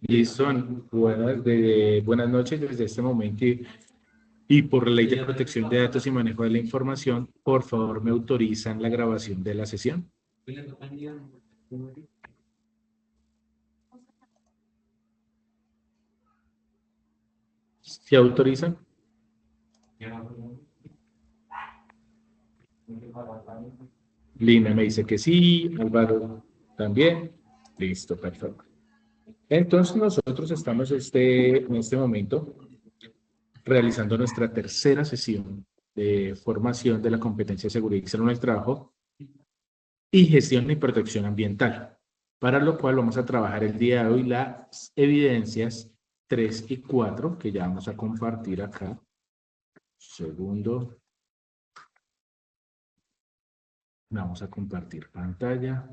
Listo, buenas noches desde este momento y por ley de protección de datos y manejo de la información, por favor me autorizan la grabación de la sesión. ¿Se autorizan? Lina me dice que sí, Álvaro también. Listo, perfecto. Entonces nosotros estamos en este momento realizando nuestra tercera sesión de formación de la competencia de seguridad y salud en el trabajo y gestión y protección ambiental, para lo cual vamos a trabajar el día de hoy las evidencias 3 y 4 que ya vamos a compartir acá. Segundo, vamos a compartir pantalla.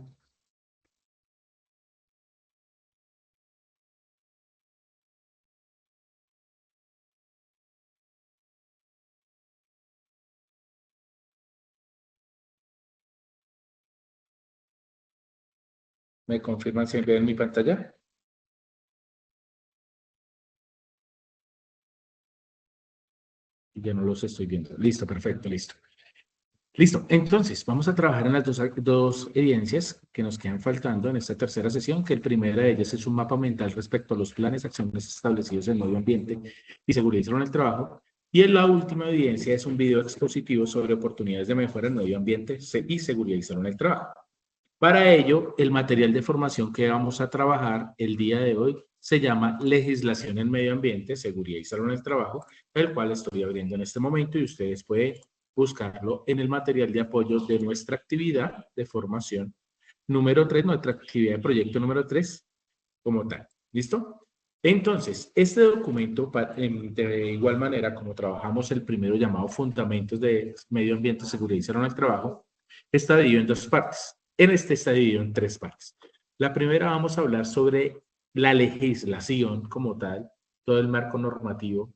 ¿Me confirman si ven mi pantalla? Ya no los estoy viendo. Listo, perfecto, listo. Listo, entonces vamos a trabajar en las dos evidencias que nos quedan faltando en esta tercera sesión, que el primera de ellas es un mapa mental respecto a los planes, acciones establecidos en medio ambiente y seguridad en el trabajo. Y en la última evidencia es un video expositivo sobre oportunidades de mejora en medio ambiente y seguridad en el trabajo. Para ello, el material de formación que vamos a trabajar el día de hoy se llama Legislación en Medio Ambiente, Seguridad y Salud en el Trabajo, el cual estoy abriendo en este momento y ustedes pueden buscarlo en el material de apoyo de nuestra actividad de formación número 3, nuestra actividad de proyecto número 3, como tal. ¿Listo? Entonces, este documento, de igual manera, como trabajamos el primero llamado Fundamentos de Medio Ambiente, Seguridad y Salud en el Trabajo, está dividido en dos partes. En este está dividido en tres partes. La primera vamos a hablar sobre la legislación como tal, todo el marco normativo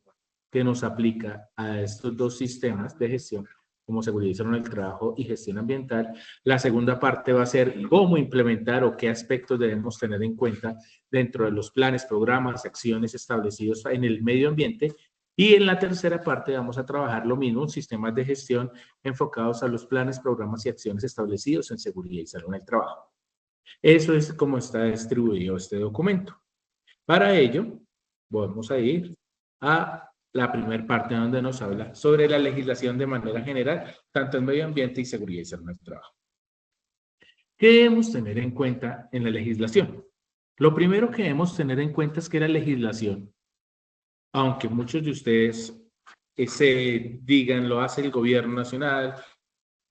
que nos aplica a estos dos sistemas de gestión, como seguridad y salud en el trabajo y gestión ambiental. La segunda parte va a ser cómo implementar o qué aspectos debemos tener en cuenta dentro de los planes, programas, acciones establecidos en el medio ambiente. Y en la tercera parte vamos a trabajar lo mismo, sistemas de gestión enfocados a los planes, programas y acciones establecidos en seguridad y salud en el trabajo. Eso es como está distribuido este documento. Para ello, vamos a ir a la primera parte donde nos habla sobre la legislación de manera general, tanto en medio ambiente y seguridad y salud en el trabajo. ¿Qué debemos tener en cuenta en la legislación? Lo primero que debemos tener en cuenta es que la legislación, aunque muchos de ustedes se digan, lo hace el gobierno nacional,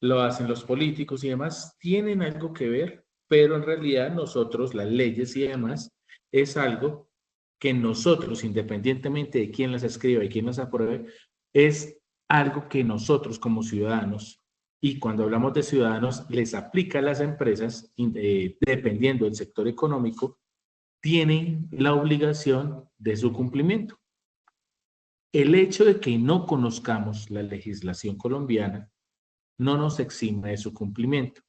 lo hacen los políticos y demás, tienen algo que ver, pero en realidad nosotros, las leyes y demás, es algo que nosotros, independientemente de quién las escriba y quién las apruebe, es algo que nosotros como ciudadanos, y cuando hablamos de ciudadanos, les aplica a las empresas, dependiendo del sector económico, tienen la obligación de su cumplimiento. El hecho de que no conozcamos la legislación colombiana no nos exime de su cumplimiento.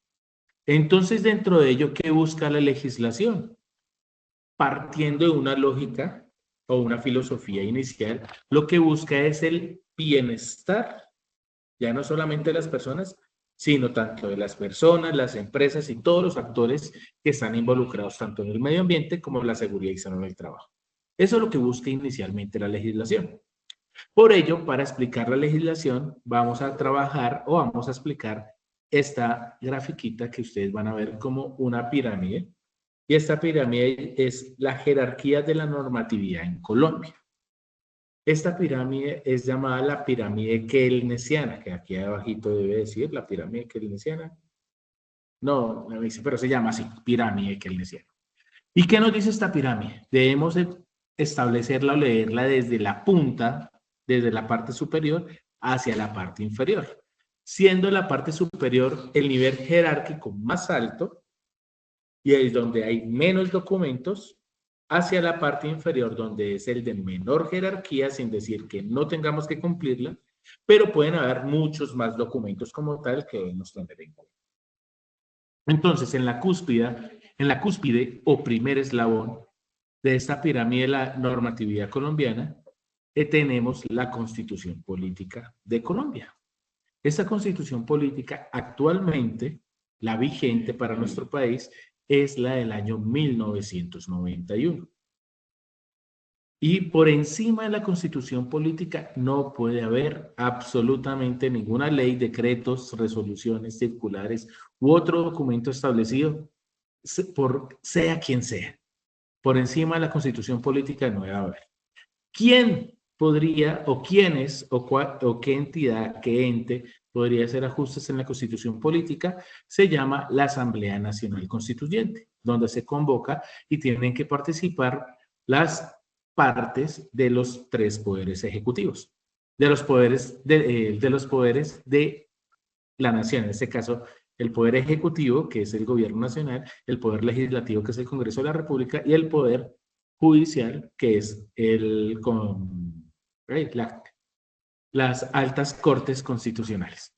Entonces, dentro de ello, ¿qué busca la legislación? Partiendo de una lógica o una filosofía inicial, lo que busca es el bienestar, ya no solamente de las personas, sino tanto de las personas, las empresas y todos los actores que están involucrados tanto en el medio ambiente como en la seguridad y salud en el trabajo. Eso es lo que busca inicialmente la legislación. Por ello, para explicar la legislación, vamos a trabajar o vamos a explicar esta grafiquita que ustedes van a ver como una pirámide. Y esta pirámide es la jerarquía de la normatividad en Colombia. Esta pirámide es llamada la pirámide keynesiana, que aquí abajito debe decir la pirámide keynesiana. No, me dice, pero se llama así, pirámide keynesiana. ¿Y qué nos dice esta pirámide? Debemos establecerla o leerla desde la punta, desde la parte superior hacia la parte inferior, siendo la parte superior el nivel jerárquico más alto y es donde hay menos documentos, hacia la parte inferior donde es el de menor jerarquía, sin decir que no tengamos que cumplirla, pero pueden haber muchos más documentos como tal que debemos tener en cuenta. Entonces, en la cúspide o primer eslabón, de esta pirámide de la normatividad colombiana, tenemos la Constitución Política de Colombia. Esta Constitución Política actualmente, la vigente para nuestro país, es la del año 1991. Y por encima de la Constitución Política no puede haber absolutamente ninguna ley, decretos, resoluciones, circulares u otro documento establecido por sea quien sea. Por encima de la Constitución Política no debe haber. ¿Quién podría o quiénes o qué entidad, qué ente podría hacer ajustes en la Constitución Política? Se llama la Asamblea Nacional Constituyente, donde se convoca y tienen que participar las partes de los tres poderes ejecutivos, de los poderes de la nación, en este caso el poder ejecutivo, que es el gobierno nacional, el poder legislativo, que es el Congreso de la República, y el poder judicial, que es las altas cortes constitucionales.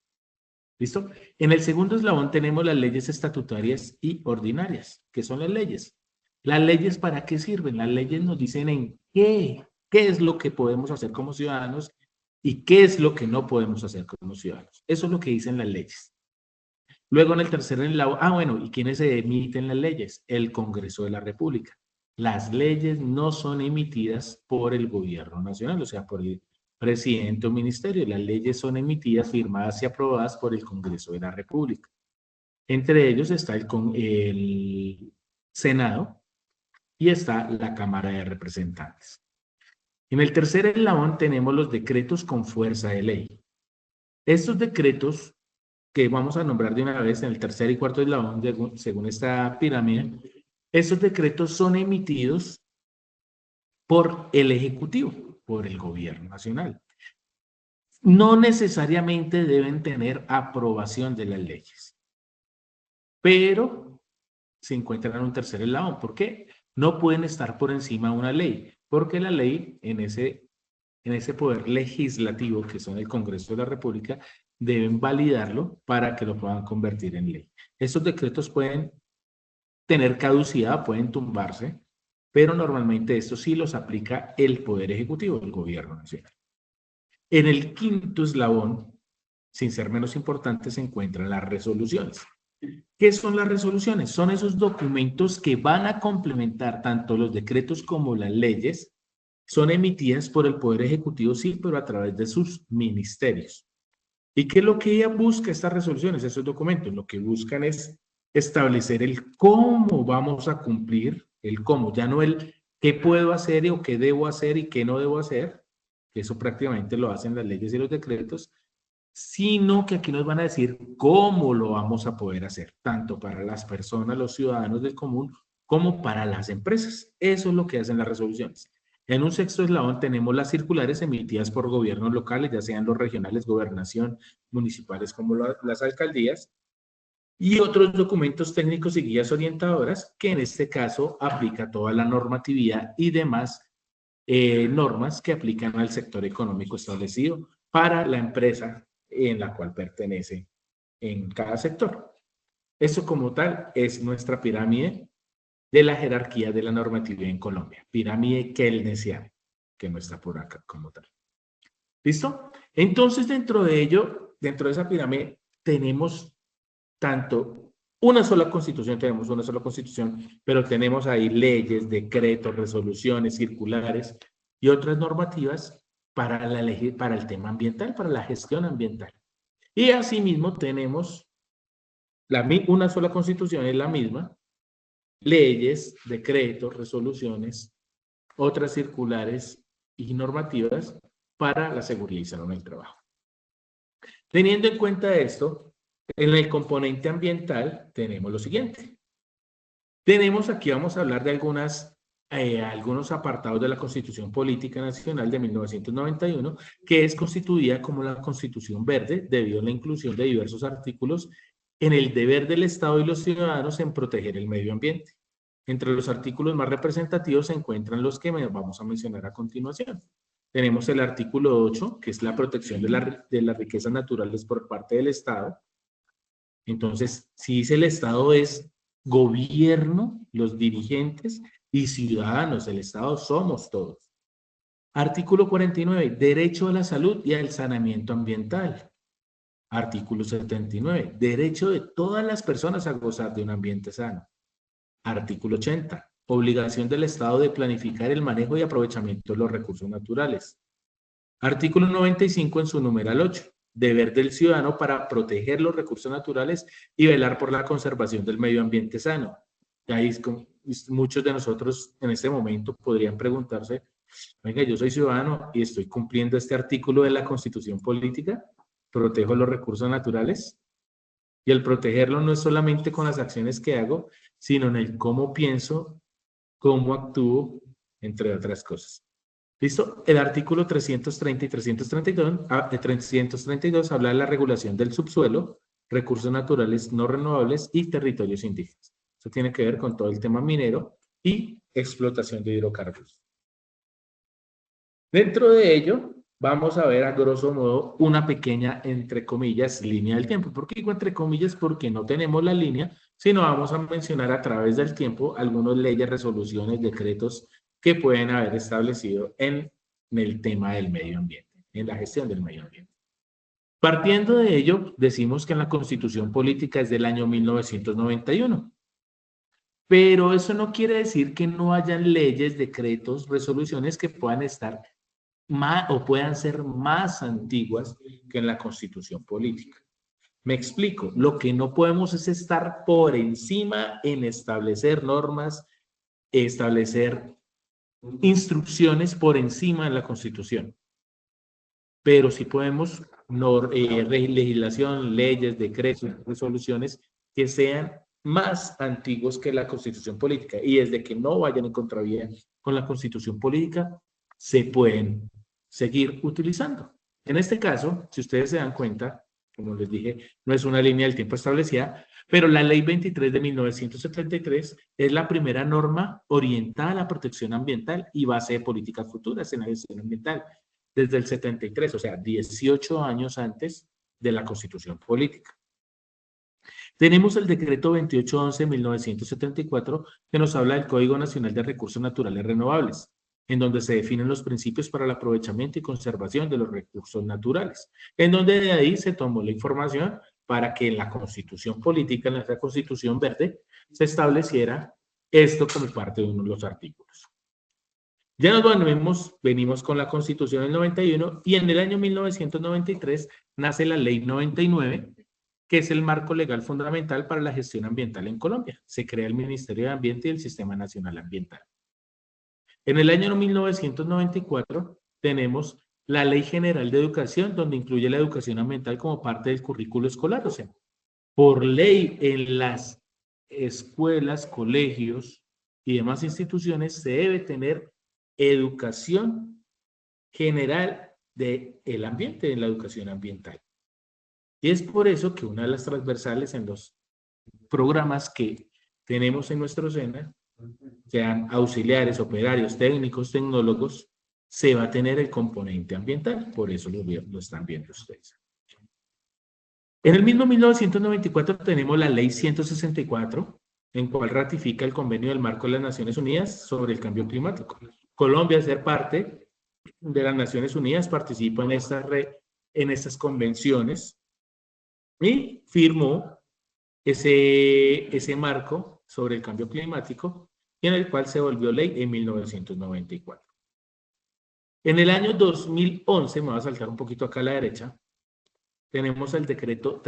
¿Listo? En el segundo eslabón tenemos las leyes estatutarias y ordinarias. ¿Qué son las leyes? ¿Las leyes para qué sirven? Las leyes nos dicen en qué es lo que podemos hacer como ciudadanos y qué es lo que no podemos hacer como ciudadanos. Eso es lo que dicen las leyes. Luego en el tercer eslabón, bueno, ¿y quiénes se emiten las leyes? El Congreso de la República. Las leyes no son emitidas por el gobierno nacional, o sea, por el presidente o ministerio. Las leyes son emitidas, firmadas y aprobadas por el Congreso de la República. Entre ellos está el Senado y está la Cámara de Representantes. En el tercer eslabón tenemos los decretos con fuerza de ley. Estos decretos que vamos a nombrar de una vez en el tercer y cuarto eslabón, según esta pirámide, estos decretos son emitidos por el Ejecutivo, por el Gobierno Nacional. No necesariamente deben tener aprobación de las leyes, pero se encuentran en un tercer eslabón. ¿Por qué? No pueden estar por encima de una ley, porque la ley en ese poder legislativo, que son el Congreso de la República, deben validarlo para que lo puedan convertir en ley. Estos decretos pueden tener caducidad, pueden tumbarse, pero normalmente esto sí los aplica el Poder Ejecutivo, el Gobierno Nacional. En el quinto eslabón, sin ser menos importante, se encuentran las resoluciones. ¿Qué son las resoluciones? Son esos documentos que van a complementar tanto los decretos como las leyes. Son emitidas por el Poder Ejecutivo, sí, pero a través de sus ministerios. ¿Y qué es lo que ella busca, estas resoluciones, esos documentos? Lo que buscan es establecer el cómo vamos a cumplir, el cómo, ya no el qué puedo hacer o qué debo hacer y qué no debo hacer, que eso prácticamente lo hacen las leyes y los decretos, sino que aquí nos van a decir cómo lo vamos a poder hacer, tanto para las personas, los ciudadanos del común, como para las empresas. Eso es lo que hacen las resoluciones. En un sexto eslabón tenemos las circulares emitidas por gobiernos locales, ya sean los regionales, gobernación, municipales como las alcaldías, y otros documentos técnicos y guías orientadoras, que en este caso aplica toda la normatividad y demás normas que aplican al sector económico establecido para la empresa en la cual pertenece en cada sector. Eso como tal es nuestra pirámide de la jerarquía de la normatividad en Colombia, pirámide keynesiana, que no está por acá como tal. ¿Listo? Entonces, dentro de ello, dentro de esa pirámide, tenemos tanto tenemos una sola constitución, pero tenemos ahí leyes, decretos, resoluciones, circulares y otras normativas para el tema ambiental, para la gestión ambiental. Y asimismo tenemos una sola constitución, es la misma, leyes, decretos, resoluciones, otras circulares y normativas para la seguridad y salud en el trabajo. Teniendo en cuenta esto, en el componente ambiental tenemos lo siguiente. Tenemos aquí, vamos a hablar de algunos apartados de la Constitución Política Nacional de 1991, que es constituida como la Constitución Verde, debido a la inclusión de diversos artículos en el deber del Estado y los ciudadanos en proteger el medio ambiente. Entre los artículos más representativos se encuentran los que vamos a mencionar a continuación. Tenemos el artículo 8, que es la protección de las riquezas naturales por parte del Estado. Entonces, si dice el Estado es gobierno, los dirigentes y ciudadanos. El Estado somos todos. Artículo 49, derecho a la salud y al saneamiento ambiental. Artículo 79, derecho de todas las personas a gozar de un ambiente sano. Artículo 80, obligación del Estado de planificar el manejo y aprovechamiento de los recursos naturales. Artículo 95 en su numeral 8, deber del ciudadano para proteger los recursos naturales y velar por la conservación del medio ambiente sano. Y ahí es como, muchos de nosotros en este momento podrían preguntarse, venga, yo soy ciudadano y estoy cumpliendo este artículo de la Constitución Política, protejo los recursos naturales, y el protegerlo no es solamente con las acciones que hago, sino en el cómo pienso, cómo actúo, entre otras cosas. ¿Listo? El artículo 330 y 332 habla de la regulación del subsuelo, recursos naturales no renovables y territorios indígenas. Eso tiene que ver con todo el tema minero y explotación de hidrocarburos. Dentro de ello, vamos a ver a grosso modo una pequeña, entre comillas, línea del tiempo. ¿Por qué digo entre comillas? Porque no tenemos la línea, sino vamos a mencionar a través del tiempo algunas leyes, resoluciones, decretos que pueden haber establecido en el tema del medio ambiente, en la gestión del medio ambiente. Partiendo de ello, decimos que en la Constitución Política es del año 1991. Pero eso no quiere decir que no hayan leyes, decretos, resoluciones que puedan estar más o puedan ser más antiguas que en la Constitución Política. Me explico, lo que no podemos es estar por encima en establecer normas, establecer instrucciones por encima de la Constitución. Pero sí podemos legislación, leyes, decretos, resoluciones que sean más antiguos que la Constitución Política, y desde que no vayan en contravía con la Constitución Política, se pueden seguir utilizando. En este caso, si ustedes se dan cuenta, como les dije, no es una línea del tiempo establecida, pero la Ley 23 de 1973 es la primera norma orientada a la protección ambiental y base de políticas futuras en la gestión ambiental, desde el 73, o sea, 18 años antes de la Constitución Política. Tenemos el decreto 2811 de 1974 que nos habla del Código Nacional de Recursos Naturales Renovables, en donde se definen los principios para el aprovechamiento y conservación de los recursos naturales, en donde de ahí se tomó la información para que en la Constitución Política, en nuestra Constitución Verde, se estableciera esto como parte de uno de los artículos. Ya nos venimos con la Constitución del 91 y en el año 1993 nace la Ley 99, que es el marco legal fundamental para la gestión ambiental en Colombia. Se crea el Ministerio de Ambiente y el Sistema Nacional Ambiental. En el año 1994 tenemos la Ley General de Educación, donde incluye la educación ambiental como parte del currículo escolar. O sea, por ley en las escuelas, colegios y demás instituciones se debe tener educación general del ambiente, de la educación ambiental. Y es por eso que una de las transversales en los programas que tenemos en nuestro SENA, sean auxiliares, operarios, técnicos, tecnólogos, se va a tener el componente ambiental. Por eso lo están viendo ustedes. En el mismo 1994 tenemos la Ley 164, en cual ratifica el Convenio del Marco de las Naciones Unidas sobre el Cambio Climático. Colombia, al ser parte de las Naciones Unidas, participa en estas convenciones y firmó ese marco sobre el cambio climático, y en el cual se volvió ley en 1994. En el año 2011, me voy a saltar un poquito acá a la derecha, tenemos el decreto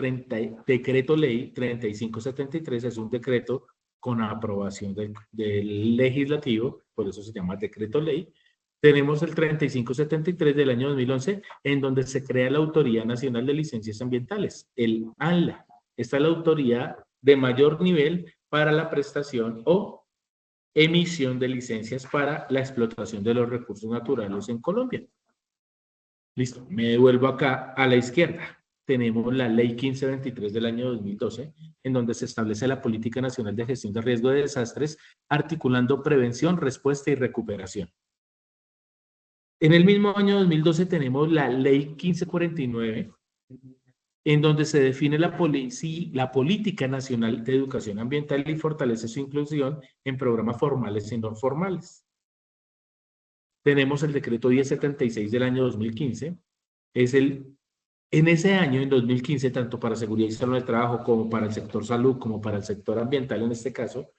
ley 3573, es un decreto con aprobación del legislativo, por eso se llama decreto ley. Tenemos el 3573 del año 2011, en donde se crea la Autoridad Nacional de Licencias Ambientales, el ANLA. Esta es la autoridad de mayor nivel para la prestación o emisión de licencias para la explotación de los recursos naturales en Colombia. Listo, me devuelvo acá a la izquierda. Tenemos la Ley 1523 del año 2012, en donde se establece la Política Nacional de Gestión de Riesgo de Desastres, articulando prevención, respuesta y recuperación. En el mismo año 2012 tenemos la Ley 1549, en donde se define la política nacional de educación ambiental y fortalece su inclusión en programas formales y no formales. Tenemos el decreto 1076 del año 2015, en ese año, en 2015, tanto para seguridad y salud del trabajo como para el sector salud, como para el sector ambiental en este caso,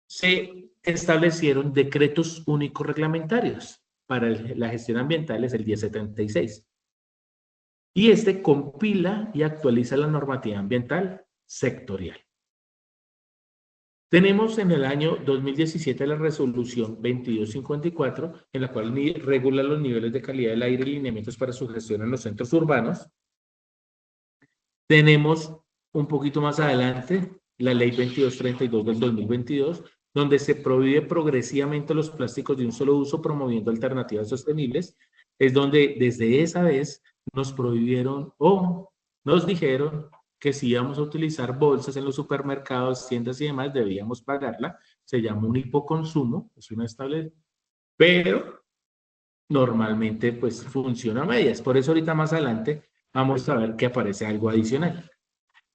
se establecieron decretos únicos reglamentarios para la gestión ambiental, es el 1076. Y este compila y actualiza la normativa ambiental sectorial. Tenemos en el año 2017 la resolución 2254, en la cual regula los niveles de calidad del aire y lineamientos para su gestión en los centros urbanos. Tenemos un poquito más adelante la ley 2232 del 2022, donde se prohíbe progresivamente los plásticos de un solo uso, promoviendo alternativas sostenibles. Es donde desde esa vez nos prohibieron o nos dijeron que si íbamos a utilizar bolsas en los supermercados, tiendas y demás, debíamos pagarla. Se llama un hipoconsumo, es una estable, pero normalmente pues funciona a medias. Por eso ahorita más adelante vamos a ver que aparece algo adicional.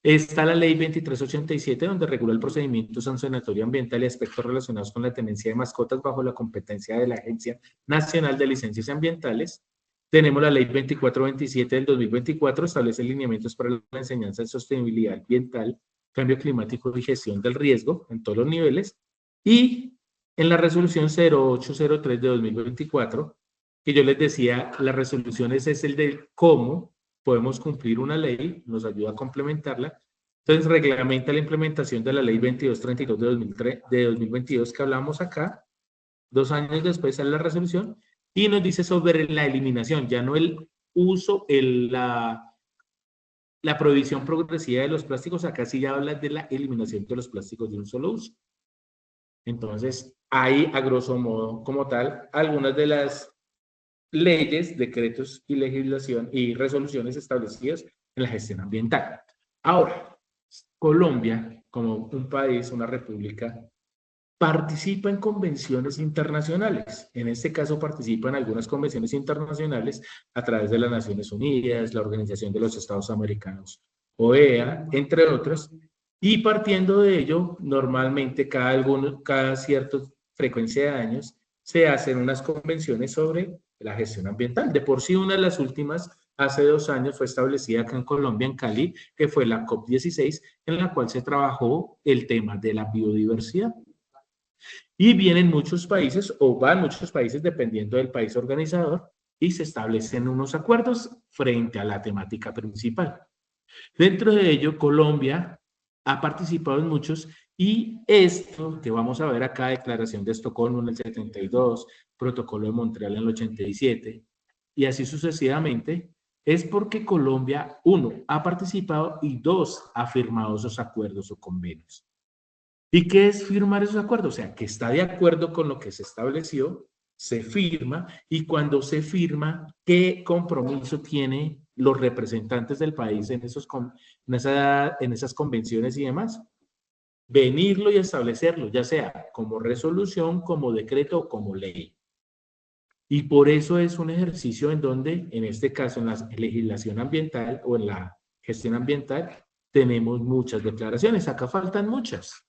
Está la ley 2387, donde regula el procedimiento sancionatorio ambiental y aspectos relacionados con la tenencia de mascotas bajo la competencia de la Agencia Nacional de Licencias Ambientales. Tenemos la ley 2427 del 2024, establece lineamientos para la enseñanza de sostenibilidad ambiental, cambio climático y gestión del riesgo en todos los niveles. Y en la resolución 0803 de 2024, que yo les decía, las resoluciones es el de cómo podemos cumplir una ley, nos ayuda a complementarla. Entonces, reglamenta la implementación de la ley 2232 de 2022 que hablamos acá. 2 años después sale la resolución y nos dice sobre la eliminación, ya no el uso, la prohibición progresiva de los plásticos, acá sí ya habla de la eliminación de los plásticos de un solo uso. Entonces, hay a grosso modo, como tal, algunas de las leyes, decretos y legislación y resoluciones establecidas en la gestión ambiental. Ahora, Colombia, como un país, una república, participa en convenciones internacionales. En este caso participa en algunas convenciones internacionales a través de las Naciones Unidas, la Organización de los Estados Americanos, OEA, entre otros. Y partiendo de ello, normalmente cada cierta frecuencia de años se hacen unas convenciones sobre la gestión ambiental. De por sí, una de las últimas, hace 2 años, fue establecida acá en Colombia, en Cali, que fue la COP16, en la cual se trabajó el tema de la biodiversidad. Y vienen muchos países, o van muchos países, dependiendo del país organizador, y se establecen unos acuerdos frente a la temática principal. Dentro de ello, Colombia ha participado en muchos, y esto que vamos a ver acá, Declaración de Estocolmo en el 72, Protocolo de Montreal en el 87, y así sucesivamente, es porque Colombia, 1, ha participado y 2, ha firmado esos acuerdos o convenios. ¿Y qué es firmar esos acuerdos? O sea, que está de acuerdo con lo que se estableció, se firma, y cuando se firma, ¿qué compromiso tienen los representantes del país en esas convenciones y demás? Venirlo y establecerlo, ya sea como resolución, como decreto o como ley. Y por eso es un ejercicio en donde, en este caso, en la legislación ambiental o en la gestión ambiental, tenemos muchas declaraciones. Acá faltan muchas,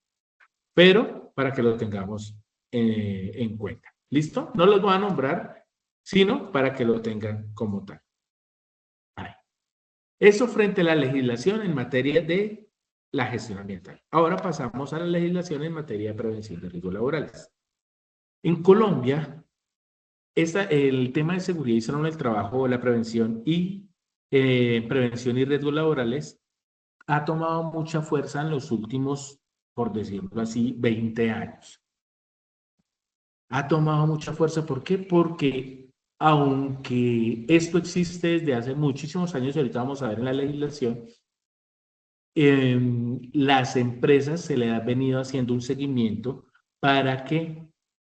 pero para que lo tengamos en cuenta. ¿Listo? No los voy a nombrar, sino para que lo tengan como tal. Ahí. Eso frente a la legislación en materia de la gestión ambiental. Ahora pasamos a la legislación en materia de prevención de riesgos laborales. En Colombia, el tema de seguridad y salud en el trabajo, la prevención y riesgos laborales ha tomado mucha fuerza en los últimos, por decirlo así, 20 años. Ha tomado mucha fuerza. ¿Por qué? Porque aunque esto existe desde hace muchísimos años, y ahorita vamos a ver en la legislación, las empresas se le ha venido haciendo un seguimiento para que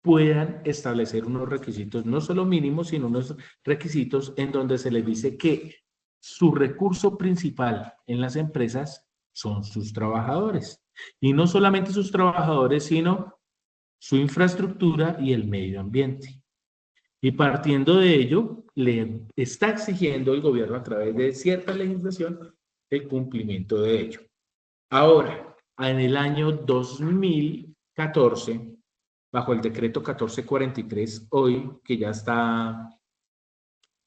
puedan establecer unos requisitos, no solo mínimos, sino unos requisitos en donde se les dice que su recurso principal en las empresas son sus trabajadores. Y no solamente sus trabajadores, sino su infraestructura y el medio ambiente. Y partiendo de ello, le está exigiendo el gobierno a través de cierta legislación el cumplimiento de ello. Ahora, en el año 2014, bajo el decreto 1443, hoy que ya está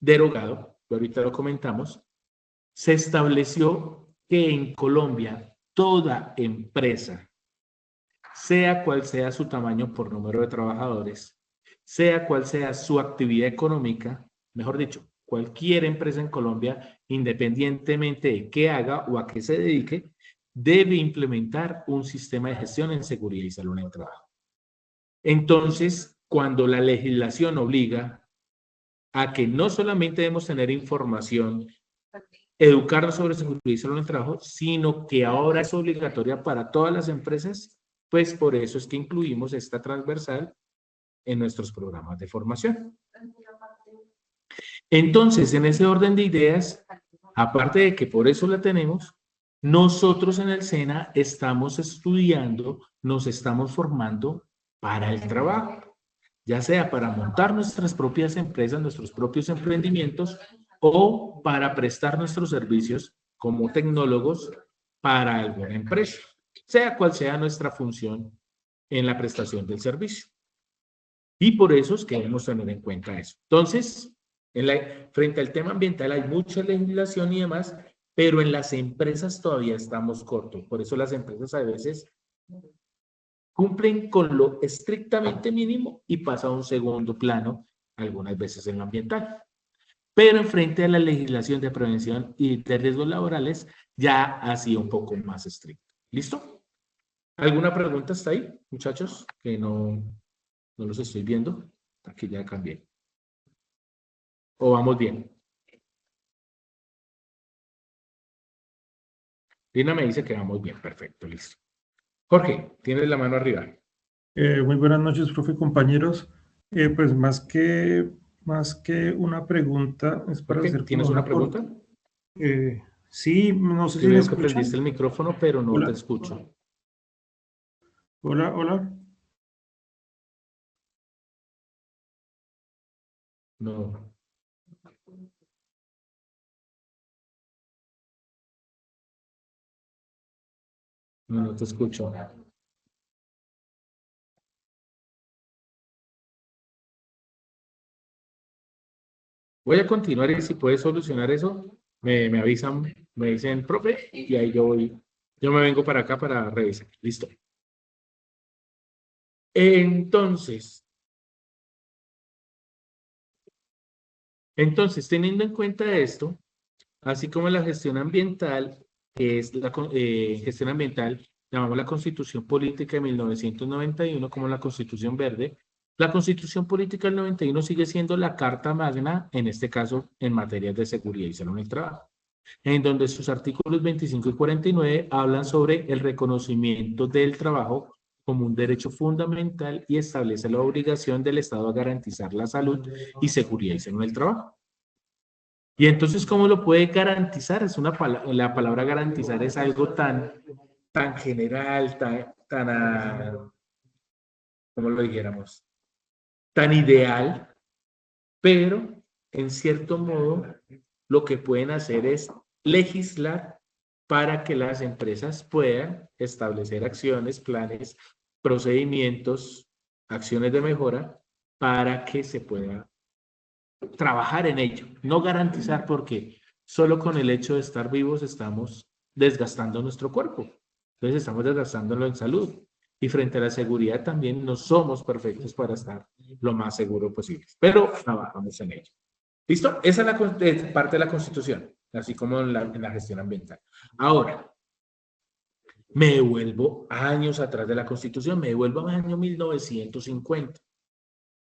derogado, ahorita lo comentamos, se estableció que en Colombia toda empresa, sea cual sea su tamaño por número de trabajadores, sea cual sea su actividad económica, mejor dicho, cualquier empresa en Colombia, independientemente de qué haga o a qué se dedique, debe implementar un sistema de gestión en seguridad y salud en el trabajo. Entonces, cuando la legislación obliga a que no solamente debemos tener información, educarnos sobre seguridad y salud en el trabajo, sino que ahora es obligatoria para todas las empresas, pues por eso es que incluimos esta transversal en nuestros programas de formación. Entonces, en ese orden de ideas, aparte de que por eso la tenemos, nosotros en el SENA estamos estudiando, nos estamos formando para el trabajo, ya sea para montar nuestras propias empresas, nuestros propios emprendimientos, o para prestar nuestros servicios como tecnólogos para alguna empresa, sea cual sea nuestra función en la prestación del servicio. Y por eso es que debemos tener en cuenta eso. Entonces, frente al tema ambiental hay mucha legislación y demás, pero en las empresas todavía estamos cortos. Por eso las empresas a veces cumplen con lo estrictamente mínimo y pasa a un segundo plano, algunas veces en lo ambiental. Pero frente a la legislación de prevención y de riesgos laborales, ya ha sido un poco más estricto. ¿Listo? ¿Alguna pregunta hasta ahí, muchachos? Que no los estoy viendo. Aquí ya cambié. ¿O vamos bien? Lina me dice que vamos bien. Perfecto, listo. Jorge, tienes la mano arriba. Muy buenas noches, profe, compañeros. Pues más que una pregunta, es para Jorge, hacer como ¿tienes una pregunta? Sí, no sé Que si me veo que escuchan. prendiste el micrófono, pero no Hola. te escucho. Hola, hola. No. No te escucho. Voy a continuar y si puedes solucionar eso, me avisan, me dicen, profe, y ahí yo me vengo para acá para revisar. Listo. Entonces, teniendo en cuenta esto, así como la gestión ambiental, que es la gestión ambiental, llamamos la Constitución Política de 1991 como la Constitución Verde. La Constitución Política del 91 sigue siendo la Carta Magna, en este caso, en materias de seguridad y salud en el trabajo, en donde sus artículos 25 y 49 hablan sobre el reconocimiento del trabajo como un derecho fundamental y establece la obligación del Estado a garantizar la salud y seguridad y salud en el trabajo. Y entonces, ¿cómo lo puede garantizar? La palabra garantizar es algo tan general, ¿cómo lo dijéramos? Tan ideal, pero en cierto modo lo que pueden hacer es legislar para que las empresas puedan establecer acciones, planes, procedimientos, acciones de mejora para que se pueda trabajar en ello, no garantizar porque solo con el hecho de estar vivos estamos desgastando nuestro cuerpo. Entonces estamos desgastándolo en salud. Y frente a la seguridad también no somos perfectos para estar lo más seguro posible. Pero trabajamos en ello. ¿Listo? Esa es la parte de la Constitución, así como en la gestión ambiental. Ahora, me devuelvo años atrás de la Constitución, me devuelvo al año 1950.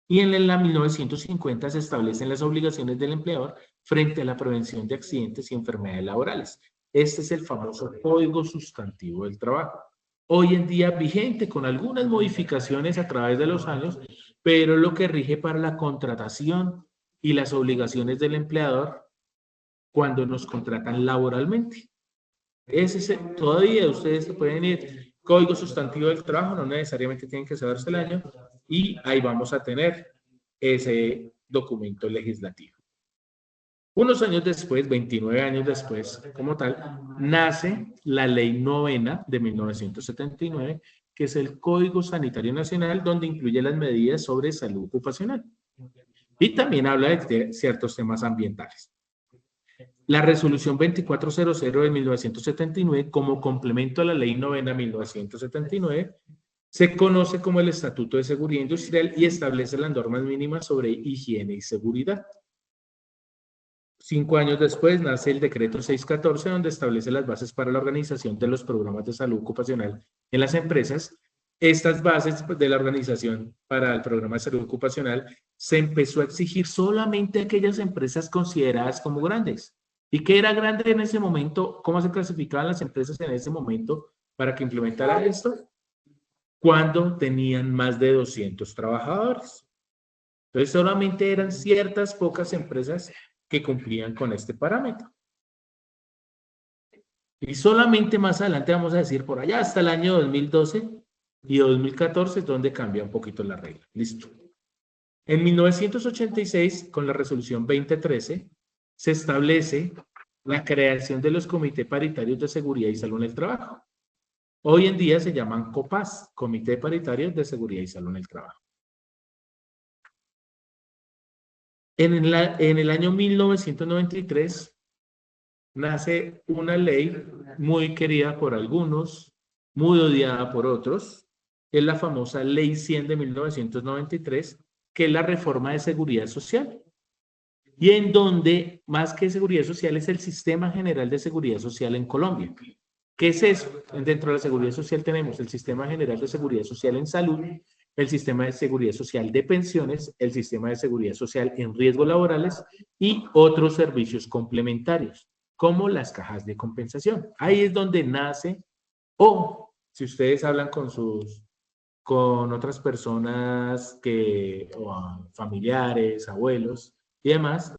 Y en la 1950 se establecen las obligaciones del empleador frente a la prevención de accidentes y enfermedades laborales. Este es el famoso Código Sustantivo del Trabajo. Hoy en día vigente con algunas modificaciones a través de los años, pero lo que rige para la contratación y las obligaciones del empleador cuando nos contratan laboralmente. Todavía ustedes pueden ir Código Sustantivo del Trabajo, no necesariamente tienen que saberse el año, y ahí vamos a tener ese documento legislativo. Unos años después, 29 años después, como tal, nace la Ley Novena de 1979, que es el Código Sanitario Nacional, donde incluye las medidas sobre salud ocupacional. Y también habla de ciertos temas ambientales. La resolución 2400 de 1979, como complemento a la Ley Novena 1979, se conoce como el Estatuto de Seguridad Industrial y establece las normas mínimas sobre higiene y seguridad. 5 años después nace el Decreto 614, donde establece las bases para la organización de los programas de salud ocupacional en las empresas. Estas bases de la organización para el programa de salud ocupacional se empezó a exigir solamente a aquellas empresas consideradas como grandes. ¿Y qué era grande en ese momento? ¿Cómo se clasificaban las empresas en ese momento para que implementaran esto? Cuando tenían más de 200 trabajadores. Entonces, solamente eran ciertas pocas empresas que cumplían con este parámetro. Y solamente más adelante vamos a decir por allá hasta el año 2012 y 2014 es donde cambia un poquito la regla. Listo. En 1986, con la resolución 2013, se establece la creación de los comités paritarios de seguridad y salud en el trabajo. Hoy en día se llaman COPAS, Comité Paritarios de Seguridad y Salud en el Trabajo. En el año 1993 nace una ley muy querida por algunos, muy odiada por otros, es la famosa Ley 100 de 1993, que es la reforma de seguridad social. Y en donde, más que seguridad social, es el Sistema General de Seguridad Social en Colombia. ¿Qué es eso? Dentro de la seguridad social tenemos el Sistema General de Seguridad Social en Salud, el Sistema de Seguridad Social de Pensiones, el Sistema de Seguridad Social en Riesgos Laborales y otros servicios complementarios, como las cajas de compensación. Ahí es donde nace, o si ustedes hablan con otras personas o familiares, abuelos y demás,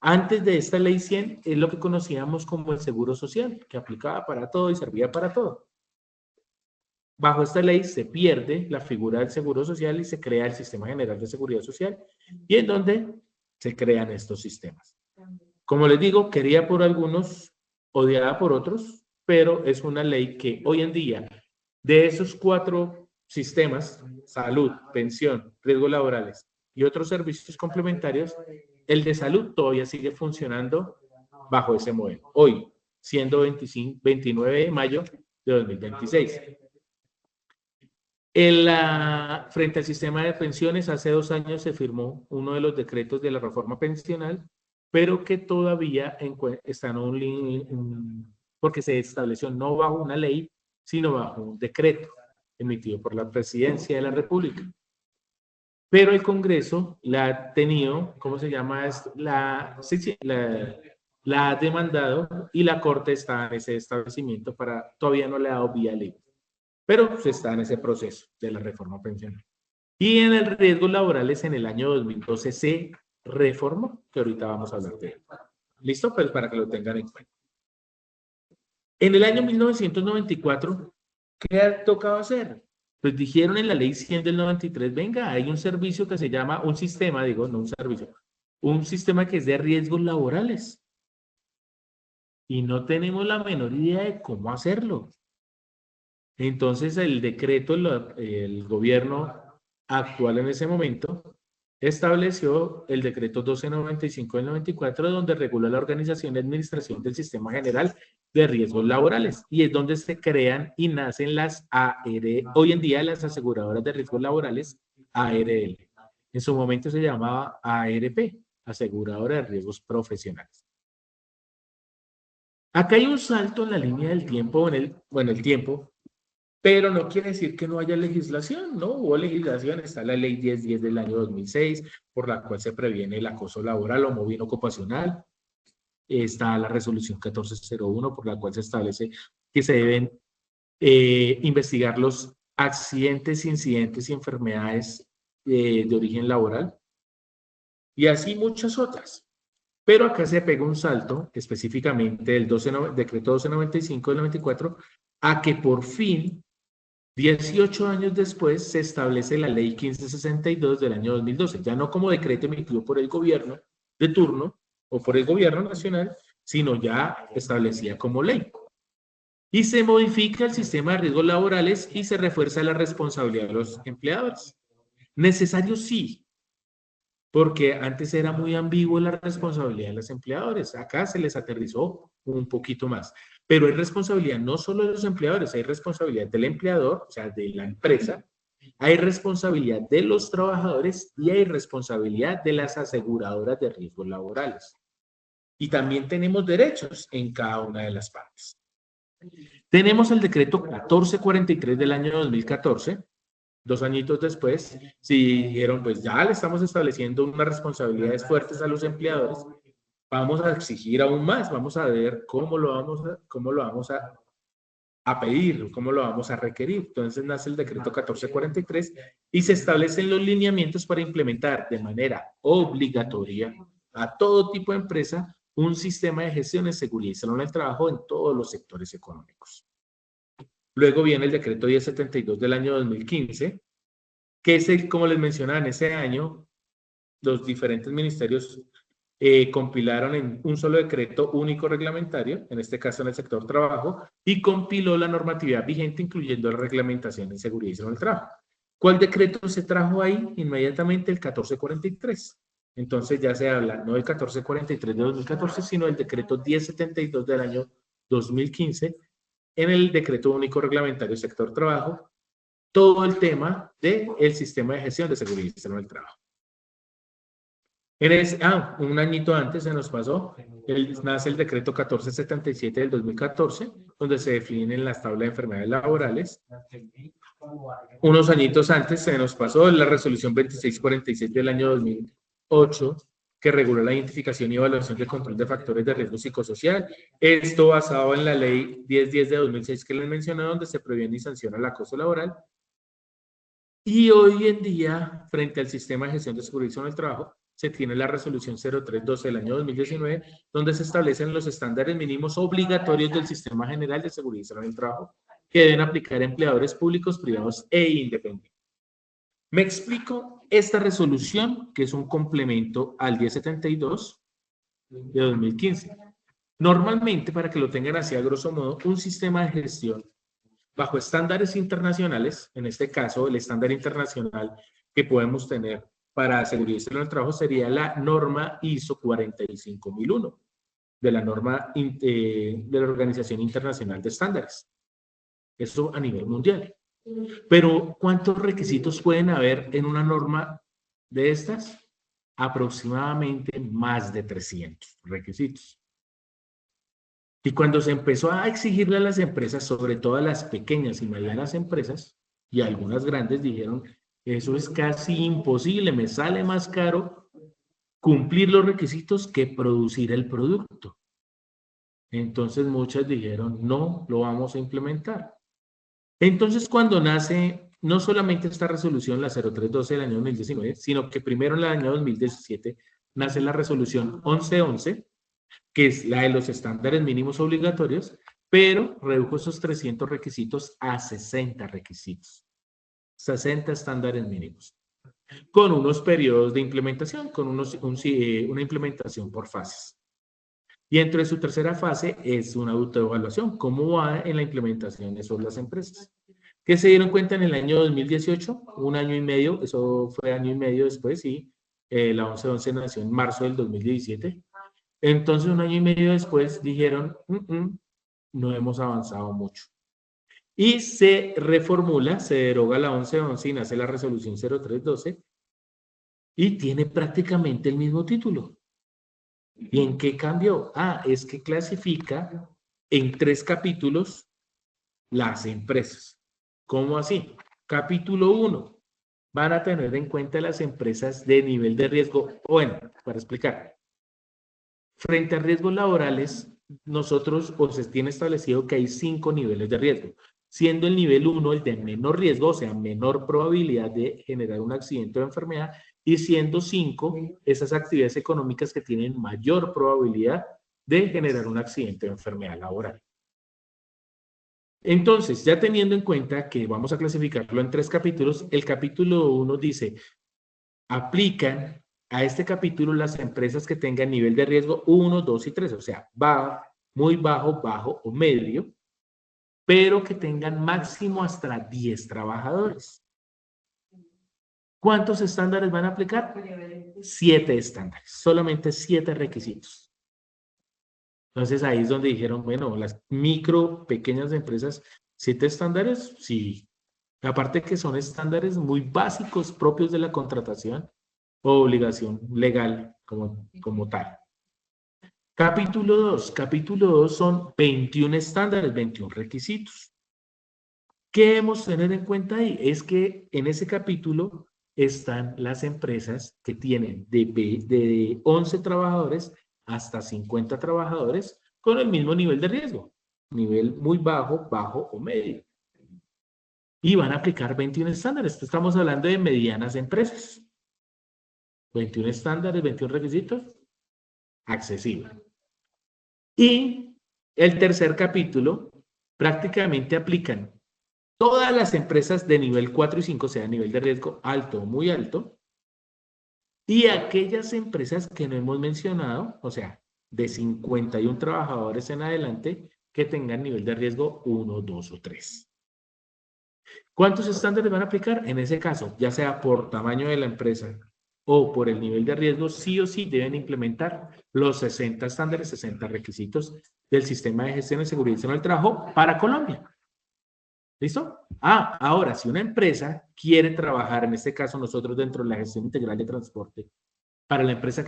antes de esta ley 100 es lo que conocíamos como el seguro social, que aplicaba para todo y servía para todo. Bajo esta ley se pierde la figura del seguro social y se crea el Sistema General de Seguridad Social, y en donde se crean estos sistemas. Como les digo, querida por algunos, odiada por otros, pero es una ley que hoy en día, de esos 4 sistemas, salud, pensión, riesgos laborales y otros servicios complementarios, el de salud todavía sigue funcionando bajo ese modelo. Hoy, siendo 29 de mayo de 2026. Frente al sistema de pensiones, hace 2 años se firmó uno de los decretos de la reforma pensional, pero que todavía está porque se estableció no bajo una ley, sino bajo un decreto emitido por la Presidencia de la República. Pero el Congreso la ha tenido, ¿cómo se llama esto? La ha demandado y la Corte está en ese establecimiento todavía no le ha dado vía libre. Pero se está en ese proceso de la reforma pensional. Y en el riesgos laborales en el año 2012 se reformó, que ahorita vamos a hablar de él. ¿Listo? Pues para que lo tengan en cuenta. En el año 1994, ¿qué tocaba hacer? Pues dijeron en la ley 100 del 93, venga, hay un servicio que se llama, un sistema, digo, no un servicio, un sistema que es de riesgos laborales. Y no tenemos la menor idea de cómo hacerlo. Entonces el decreto, el gobierno actual en ese momento, estableció el decreto 1295 del 94, donde regula la organización y administración del Sistema General de Riesgos Laborales, y es donde se crean y nacen las hoy en día las aseguradoras de riesgos laborales, ARL. En su momento se llamaba ARP, Aseguradora de Riesgos Profesionales. Acá hay un salto en la línea del tiempo, el tiempo, pero no quiere decir que no haya legislación, ¿no? Hubo legislación, está la ley 1010 del año 2006, por la cual se previene el acoso laboral o mobbing ocupacional. Está la resolución 1401, por la cual se establece que se deben investigar los accidentes, incidentes y enfermedades de origen laboral. Y así muchas otras. Pero acá se pega un salto, específicamente del decreto 1295 del 94, a que por fin 18 años después se establece la ley 1562 del año 2012, ya no como decreto emitido por el gobierno de turno o por el gobierno nacional, sino ya establecida como ley. Y se modifica el sistema de riesgos laborales y se refuerza la responsabilidad de los empleadores. Necesario sí, porque antes era muy ambiguo la responsabilidad de los empleadores. Acá se les aterrizó un poquito más. Pero hay responsabilidad no solo de los empleadores, hay responsabilidad del empleador, o sea, de la empresa, hay responsabilidad de los trabajadores y hay responsabilidad de las aseguradoras de riesgos laborales. Y también tenemos derechos en cada una de las partes. Tenemos el decreto 1443 del año 2014, 2 añitos después, si dijeron, pues ya le estamos estableciendo unas responsabilidades fuertes a los empleadores, vamos a exigir aún más, vamos a ver cómo lo vamos a pedir, cómo lo vamos a requerir. Entonces nace el decreto 1443 y se establecen los lineamientos para implementar de manera obligatoria a todo tipo de empresa un sistema de gestión de seguridad y salud en el trabajo en todos los sectores económicos. Luego viene el decreto 1072 del año 2015, que es el, como les mencionaba, en ese año los diferentes ministerios compilaron en un solo decreto único reglamentario, en este caso en el sector trabajo, y compiló la normatividad vigente, incluyendo la reglamentación en seguridad y salud en el trabajo. ¿Cuál decreto se trajo ahí? Inmediatamente el 1443. Entonces ya se habla no del 1443 de 2014, sino del decreto 1072 del año 2015, en el decreto único reglamentario sector trabajo, todo el tema del sistema de gestión de seguridad y salud en el trabajo. Un añito antes se nos pasó, nace el decreto 1477 del 2014, donde se definen las tablas de enfermedades laborales. Unos añitos antes se nos pasó la resolución 2646 del año 2008, que regula la identificación y evaluación de control de factores de riesgo psicosocial. Esto basado en la ley 1010 de 2006 que les mencioné, donde se previene y sanciona el acoso laboral. Y hoy en día, frente al sistema de gestión de seguridad en el trabajo, se tiene la resolución 0312 del año 2019, donde se establecen los estándares mínimos obligatorios del Sistema General de Seguridad en el Trabajo que deben aplicar empleadores públicos, privados e independientes. Me explico esta resolución, que es un complemento al 1072 de 2015. Normalmente, para que lo tengan así a grosso modo, un sistema de gestión bajo estándares internacionales, en este caso el estándar internacional que podemos tener para seguridad y salud en el trabajo sería la norma ISO 45001 de la norma de la Organización Internacional de Estándares. Eso a nivel mundial. Pero ¿cuántos requisitos pueden haber en una norma de estas? Aproximadamente más de 300 requisitos. Y cuando se empezó a exigirle a las empresas, sobre todo a las pequeñas y medianas empresas, y algunas grandes dijeron, eso es casi imposible, me sale más caro cumplir los requisitos que producir el producto. Entonces muchas dijeron, no, lo vamos a implementar. Entonces cuando nace no solamente esta resolución, la 0312 del año 2019, sino que primero en el año 2017 nace la resolución 1111, que es la de los estándares mínimos obligatorios, pero redujo esos 300 requisitos a 60 requisitos. 60 estándares mínimos, con unos periodos de implementación, con una implementación por fases. Y dentro de su tercera fase es una autoevaluación, cómo va en la implementación de sobre las empresas. ¿Qué se dieron cuenta en el año 2018? Un año y medio, eso fue año y medio después, y la 1111 nació en marzo del 2017. Entonces, un año y medio después dijeron, no hemos avanzado mucho. Y se reformula, se deroga la 1111 y nace la resolución 0312 y tiene prácticamente el mismo título. ¿Y en qué cambió? Es que clasifica en 3 capítulos las empresas. ¿Cómo así? Capítulo 1. Van a tener en cuenta las empresas de nivel de riesgo. Bueno, para explicar. Frente a riesgos laborales, nosotros se tiene establecido que hay 5 niveles de riesgo, siendo el nivel 1 el de menor riesgo, o sea, menor probabilidad de generar un accidente o enfermedad, y siendo 5 esas actividades económicas que tienen mayor probabilidad de generar un accidente o enfermedad laboral. Entonces, ya teniendo en cuenta que vamos a clasificarlo en 3 capítulos, el capítulo 1 dice, aplican a este capítulo las empresas que tengan nivel de riesgo 1, 2 y 3, o sea, muy bajo, bajo o medio, pero que tengan máximo hasta 10 trabajadores. ¿Cuántos estándares van a aplicar? 7 estándares, solamente 7 requisitos. Entonces ahí es donde dijeron, bueno, las pequeñas empresas, 7 estándares, sí. Aparte que son estándares muy básicos propios de la contratación o obligación legal como tal. Capítulo 2. Capítulo 2 son 21 estándares, 21 requisitos. ¿Qué debemos tener en cuenta ahí? Es que en ese capítulo están las empresas que tienen de 11 trabajadores hasta 50 trabajadores con el mismo nivel de riesgo. Nivel muy bajo, bajo o medio. Y van a aplicar 21 estándares. Estamos hablando de medianas empresas. 21 estándares, 21 requisitos, accesible. Y el tercer capítulo prácticamente aplican todas las empresas de nivel 4 y 5, sea nivel de riesgo alto o muy alto, y aquellas empresas que no hemos mencionado, o sea, de 51 trabajadores en adelante, que tengan nivel de riesgo 1, 2 o 3. ¿Cuántos estándares van a aplicar? En ese caso, ya sea por tamaño de la empresa o por el nivel de riesgo, sí o sí deben implementar los 60 estándares, 60 requisitos del Sistema de Gestión de Seguridad y Salud del Trabajo para Colombia. ¿Listo? Ahora, si una empresa quiere trabajar, en este caso nosotros dentro de la gestión integral de transporte, para la empresa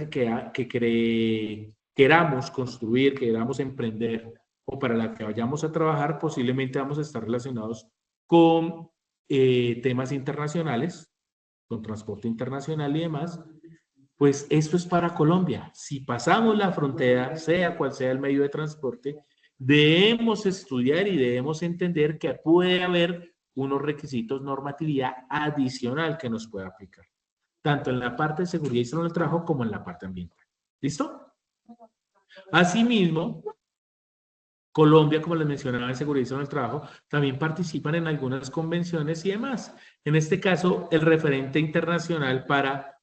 queramos construir, queramos emprender o para la que vayamos a trabajar, posiblemente vamos a estar relacionados con temas internacionales, con transporte internacional y demás, pues esto es para Colombia. Si pasamos la frontera, sea cual sea el medio de transporte, debemos estudiar y debemos entender que puede haber unos requisitos, normatividad adicional que nos pueda aplicar, tanto en la parte de seguridad y salud del trabajo como en la parte ambiental. ¿Listo? Asimismo, Colombia, como les mencionaba, en seguridad y salud del trabajo, también participan en algunas convenciones y demás. En este caso, el referente internacional para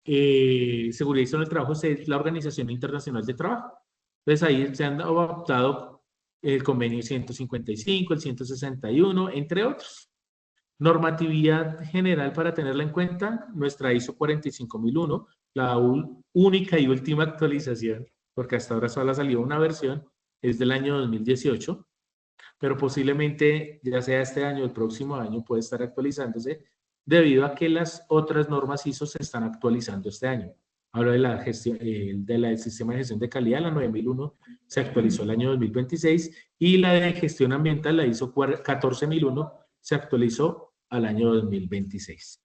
seguridad y salud del trabajo es la Organización Internacional de Trabajo. Entonces ahí se han adoptado el convenio 155, el 161, entre otros. Normatividad general para tenerla en cuenta, nuestra ISO 45001, la única y última actualización, porque hasta ahora solo ha salido una versión, es del año 2018, pero posiblemente ya sea este año o el próximo año puede estar actualizándose debido a que las otras normas ISO se están actualizando este año. Hablo de la gestión, del sistema de gestión de calidad, la 9001 se actualizó el año 2026 y la de gestión ambiental, la ISO 14001, se actualizó al año 2026.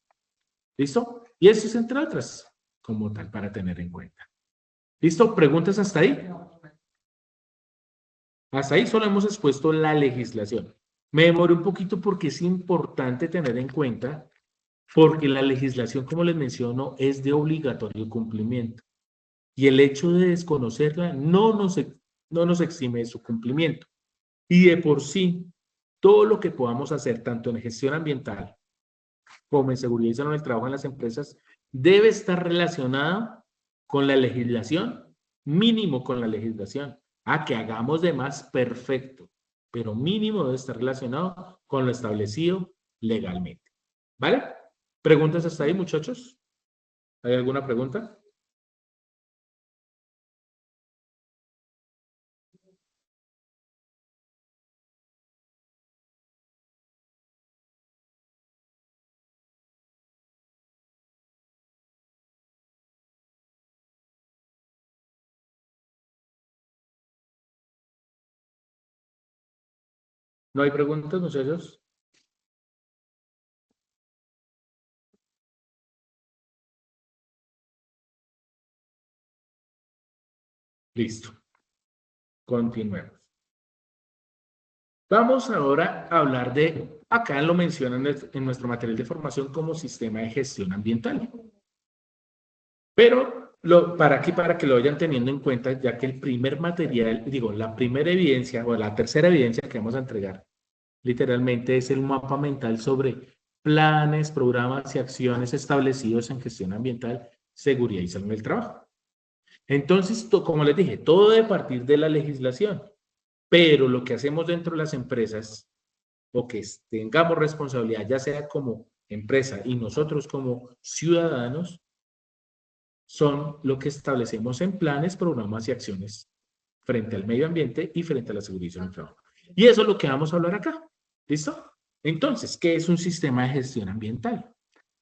¿Listo? Y eso es entre otras, como tal, para tener en cuenta. ¿Listo? ¿Preguntas hasta ahí? Hasta ahí solo hemos expuesto la legislación. Me demoré un poquito porque es importante tener en cuenta, porque la legislación, como les menciono, es de obligatorio cumplimiento. Y el hecho de desconocerla no nos exime de su cumplimiento. Y de por sí, todo lo que podamos hacer, tanto en gestión ambiental como en seguridad y salud del trabajo en las empresas, debe estar relacionado con la legislación, mínimo con la legislación. Que hagamos de más, perfecto, pero mínimo debe estar relacionado con lo establecido legalmente. ¿Vale? ¿Preguntas hasta ahí, muchachos? ¿Hay alguna pregunta? ¿No hay preguntas, muchachos? Listo. Continuemos. Vamos ahora a hablar de, acá lo mencionan en nuestro material de formación como sistema de gestión ambiental. Pero para que lo vayan teniendo en cuenta, ya que el primer material, la primera evidencia o la tercera evidencia que vamos a entregar, literalmente es el mapa mental sobre planes, programas y acciones establecidos en gestión ambiental seguridad y salud en el trabajo. Entonces, como les dije, todo debe partir de la legislación, pero lo que hacemos dentro de las empresas, o que tengamos responsabilidad, ya sea como empresa y nosotros como ciudadanos, son lo que establecemos en planes, programas y acciones frente al medio ambiente y frente a la seguridad en el trabajo. Y eso es lo que vamos a hablar acá. ¿Listo? Entonces, ¿qué es un sistema de gestión ambiental?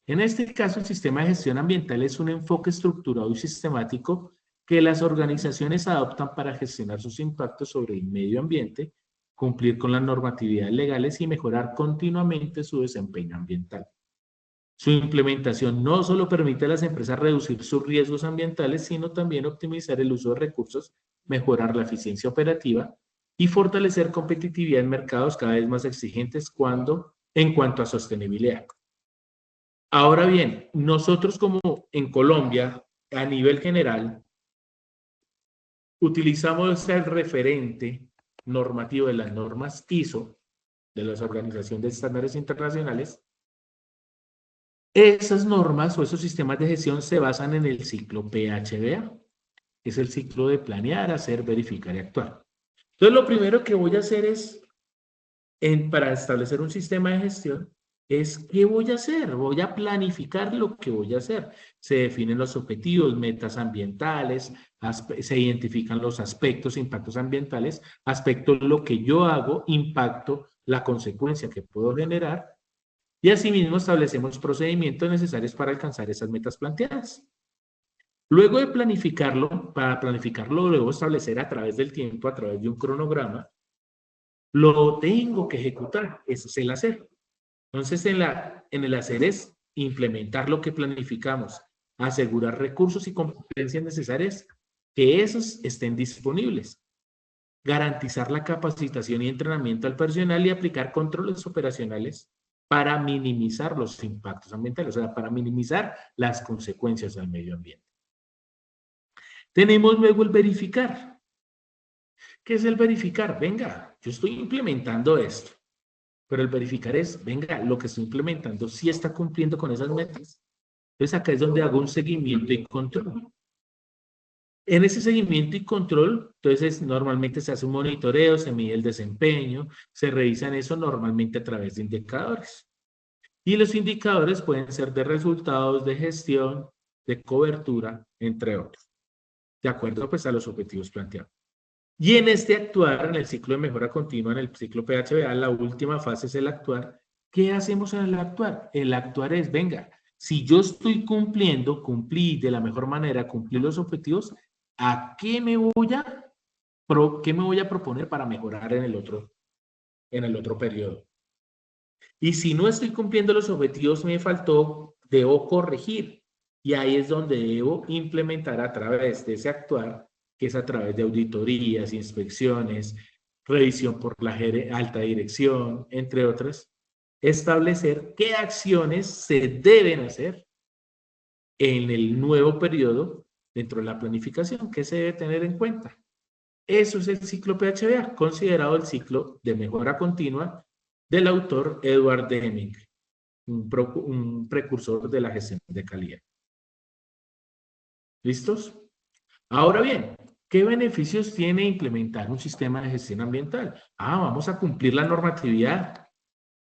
En este caso, el sistema de gestión ambiental es un enfoque estructurado y sistemático que las organizaciones adoptan para gestionar sus impactos sobre el medio ambiente, cumplir con las normatividades legales y mejorar continuamente su desempeño ambiental. Su implementación no solo permite a las empresas reducir sus riesgos ambientales, sino también optimizar el uso de recursos, mejorar la eficiencia operativa y fortalecer competitividad en mercados cada vez más exigentes en cuanto a sostenibilidad. Ahora bien, nosotros como en Colombia, a nivel general, utilizamos el referente normativo de las normas ISO, de las Organizaciones de Estándares Internacionales. Esas normas o esos sistemas de gestión se basan en el ciclo PHBA. Es el ciclo de planear, hacer, verificar y actuar. Entonces, lo primero que voy a hacer es, para establecer un sistema de gestión, es ¿qué voy a hacer? Voy a planificar lo que voy a hacer. Se definen los objetivos, metas ambientales, se identifican los aspectos, impactos ambientales, aspectos lo que yo hago, impacto, la consecuencia que puedo generar, y asimismo establecemos procedimientos necesarios para alcanzar esas metas planteadas. Luego de planificarlo, para planificarlo debo establecer a través del tiempo, a través de un cronograma, lo tengo que ejecutar, ese es el hacer. Entonces, en el hacer es implementar lo que planificamos, asegurar recursos y competencias necesarias que esos estén disponibles, garantizar la capacitación y entrenamiento al personal y aplicar controles operacionales para minimizar los impactos ambientales, o sea, para minimizar las consecuencias al medio ambiente. Tenemos luego el verificar. ¿Qué es el verificar? Venga, yo estoy implementando esto. Pero el verificar es, venga, lo que estoy implementando sí está cumpliendo con esas metas. Entonces acá es donde hago un seguimiento y control. En ese seguimiento y control, entonces normalmente se hace un monitoreo, se mide el desempeño, se revisan eso normalmente a través de indicadores. Y los indicadores pueden ser de resultados, de gestión, de cobertura, entre otros, de acuerdo pues a los objetivos planteados. Y en este actuar, en el ciclo de mejora continua, en el ciclo PHBA, la última fase es el actuar. ¿Qué hacemos en el actuar? El actuar es, venga, si yo estoy cumpliendo, cumplí de la mejor manera, cumplí los objetivos, ¿a qué me voy a proponer para mejorar en el otro periodo? Y si no estoy cumpliendo los objetivos, me faltó, debo corregir. Y ahí es donde debo implementar a través de ese actuar, que es a través de auditorías, inspecciones, revisión por la alta dirección, entre otras, establecer qué acciones se deben hacer en el nuevo periodo dentro de la planificación, qué se debe tener en cuenta. Eso es el ciclo PHBA, considerado el ciclo de mejora continua del autor Edward Deming, un precursor de la gestión de calidad. ¿Listos? Ahora bien, ¿qué beneficios tiene implementar un sistema de gestión ambiental? Vamos a cumplir la normatividad,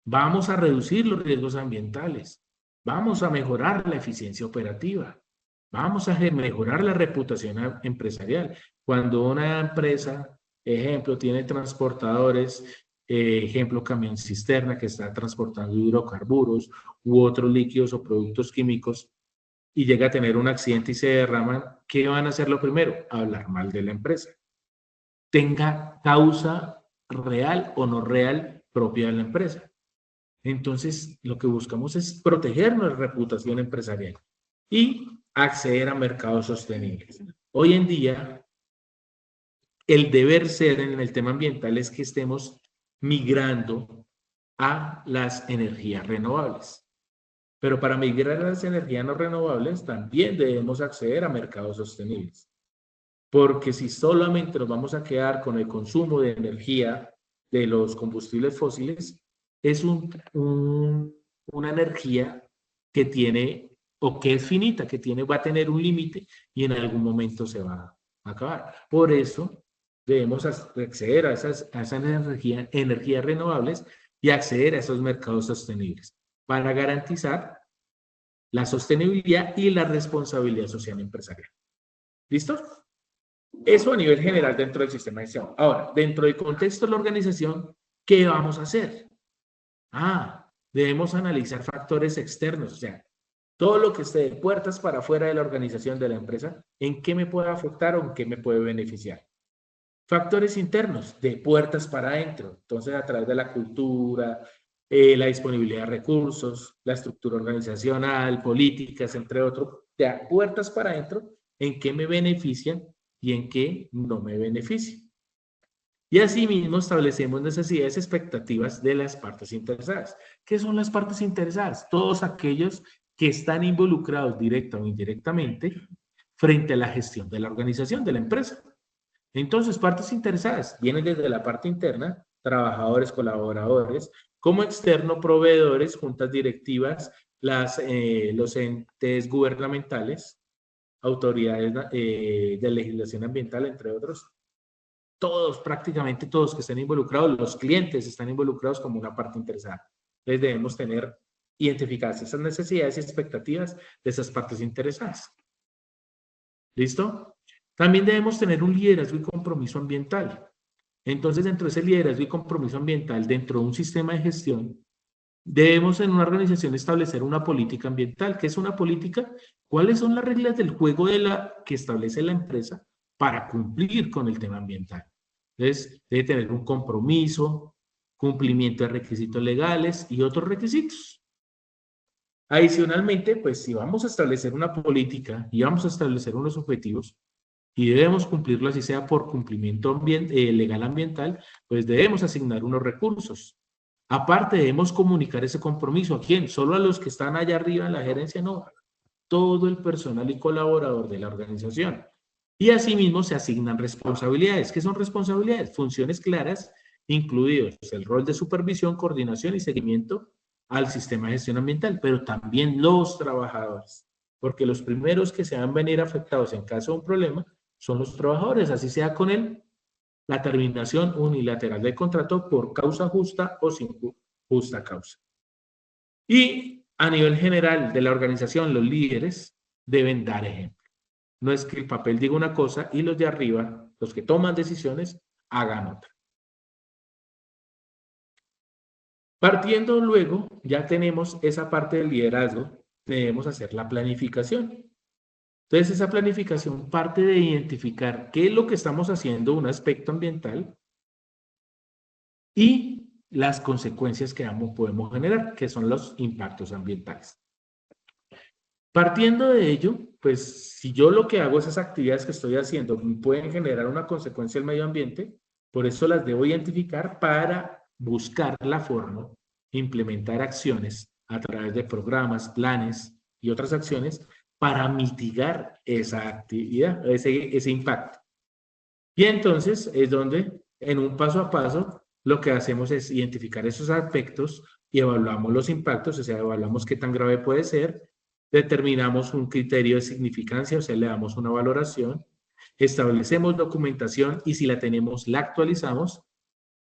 vamos a reducir los riesgos ambientales, vamos a mejorar la eficiencia operativa, vamos a mejorar la reputación empresarial. Cuando una empresa, ejemplo, tiene transportadores, ejemplo, camión cisterna que está transportando hidrocarburos u otros líquidos o productos químicos, y llega a tener un accidente y se derraman, ¿qué van a hacer lo primero? Hablar mal de la empresa. Tenga causa real o no real propia de la empresa. Entonces, lo que buscamos es proteger nuestra reputación empresarial y acceder a mercados sostenibles. Hoy en día, el deber ser en el tema ambiental es que estemos migrando a las energías renovables. Pero para migrar a las energías no renovables también debemos acceder a mercados sostenibles. Porque si solamente nos vamos a quedar con el consumo de energía de los combustibles fósiles, es una energía que tiene o que es finita, que va a tener un límite y en algún momento se va a acabar. Por eso debemos acceder a esas energías renovables y acceder a esos mercados sostenibles para garantizar la sostenibilidad y la responsabilidad social empresarial. ¿Listo? Eso a nivel general dentro del sistema de gestión. Ahora, dentro del contexto de la organización, ¿qué vamos a hacer? Debemos analizar factores externos, o sea, todo lo que esté de puertas para afuera de la organización de la empresa, ¿en qué me puede afectar o en qué me puede beneficiar? Factores internos, de puertas para adentro, entonces a través de la cultura, la disponibilidad de recursos, la estructura organizacional, políticas, entre otros, de puertas para adentro, en qué me benefician y en qué no me benefician. Y asimismo establecemos necesidades y expectativas de las partes interesadas. ¿Qué son las partes interesadas? Todos aquellos que están involucrados directa o indirectamente frente a la gestión de la organización, de la empresa. Entonces, partes interesadas vienen desde la parte interna, trabajadores, colaboradores, como externo, proveedores, juntas directivas, los entes gubernamentales, autoridades de legislación ambiental, entre otros. Todos, prácticamente todos que estén involucrados, los clientes están involucrados como una parte interesada. Entonces debemos tener identificadas esas necesidades y expectativas de esas partes interesadas. ¿Listo? También debemos tener un liderazgo y compromiso ambiental. Entonces, dentro de ese liderazgo y compromiso ambiental, dentro de un sistema de gestión, debemos en una organización establecer una política ambiental. ¿Qué es una política? ¿Cuáles son las reglas del juego que establece la empresa para cumplir con el tema ambiental? Entonces, debe tener un compromiso, cumplimiento de requisitos legales y otros requisitos. Adicionalmente, pues si vamos a establecer una política y vamos a establecer unos objetivos y debemos cumplirlo así sea por cumplimiento legal ambiental, pues debemos asignar unos recursos. Aparte, debemos comunicar ese compromiso. ¿A quién? ¿Solo a los que están allá arriba en la gerencia? No, todo el personal y colaborador de la organización. Y asimismo se asignan responsabilidades. ¿Qué son responsabilidades? Funciones claras, incluidos el rol de supervisión, coordinación y seguimiento al sistema de gestión ambiental, pero también los trabajadores, porque los primeros que se van a venir afectados en caso de un problema son los trabajadores, así sea con la terminación unilateral del contrato por causa justa o sin justa causa. Y a nivel general de la organización, los líderes deben dar ejemplo. No es que el papel diga una cosa y los de arriba, los que toman decisiones, hagan otra. Partiendo luego, ya tenemos esa parte del liderazgo, debemos hacer la planificación. Entonces, esa planificación parte de identificar qué es lo que estamos haciendo, un aspecto ambiental, y las consecuencias que podemos generar, que son los impactos ambientales. Partiendo de ello, pues si yo lo que hago, esas actividades que estoy haciendo pueden generar una consecuencia al medio ambiente, por eso las debo identificar para buscar la forma, implementar acciones a través de programas, planes y otras acciones para mitigar esa actividad, ese impacto. Y entonces es donde en un paso a paso lo que hacemos es identificar esos aspectos y evaluamos los impactos, o sea, evaluamos qué tan grave puede ser, determinamos un criterio de significancia, o sea, le damos una valoración, establecemos documentación y si la tenemos, la actualizamos.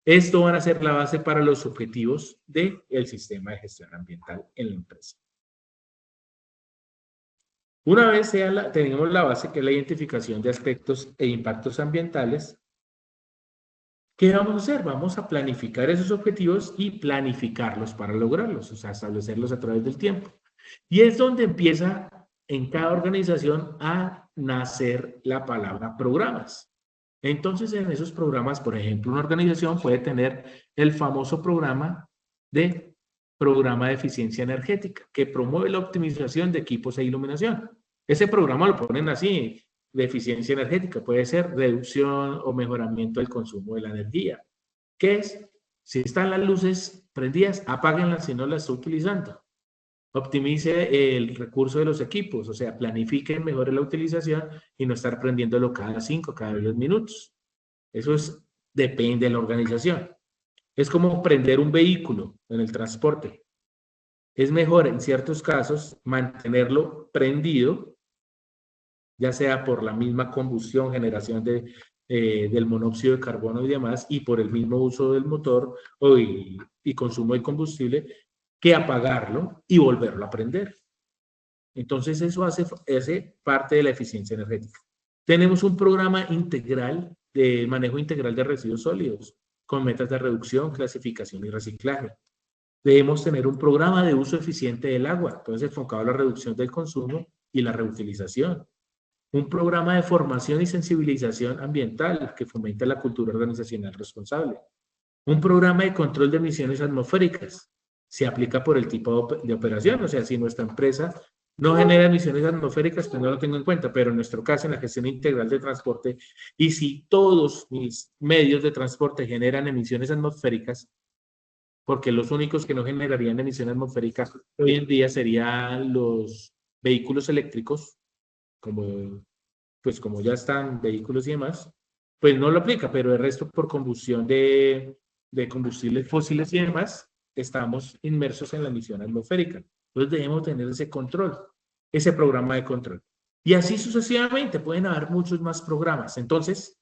Esto van a ser la base para los objetivos del sistema de gestión ambiental en la empresa. Una vez tenemos la base, que es la identificación de aspectos e impactos ambientales, ¿qué vamos a hacer? Vamos a planificar esos objetivos y planificarlos para lograrlos, o sea, establecerlos a través del tiempo. Y es donde empieza en cada organización a nacer la palabra programas. Entonces, en esos programas, por ejemplo, una organización puede tener el famoso programa de eficiencia energética, que promueve la optimización de equipos e iluminación. Ese programa lo ponen así, de eficiencia energética, puede ser reducción o mejoramiento del consumo de la energía. ¿Qué es? Si están las luces prendidas, apáguenlas si no las está utilizando. Optimice el recurso de los equipos, o sea, planifiquen mejor la utilización y no estar prendiéndolo cada 5, cada 10 minutos. Eso depende de la organización. Es como prender un vehículo en el transporte. Es mejor en ciertos casos mantenerlo prendido, ya sea por la misma combustión, generación del monóxido de carbono y demás, y por el mismo uso del motor y consumo de combustible, que apagarlo y volverlo a prender. Entonces eso hace parte de la eficiencia energética. Tenemos un programa integral de manejo integral de residuos sólidos, con metas de reducción, clasificación y reciclaje. Debemos tener un programa de uso eficiente del agua, entonces enfocado a la reducción del consumo y la reutilización. Un programa de formación y sensibilización ambiental que fomente la cultura organizacional responsable. Un programa de control de emisiones atmosféricas. Se aplica por el tipo de operación, o sea, si nuestra empresa no genera emisiones atmosféricas, pues no lo tengo en cuenta, pero en nuestro caso, en la gestión integral de transporte, y si todos mis medios de transporte generan emisiones atmosféricas, porque los únicos que no generarían emisiones atmosféricas hoy en día serían los vehículos eléctricos, como ya están vehículos y demás, pues no lo aplica, pero el resto por combustión de combustibles fósiles y demás, estamos inmersos en la emisión atmosférica. Entonces debemos tener ese control, ese programa de control. Y así sucesivamente, pueden haber muchos más programas. Entonces,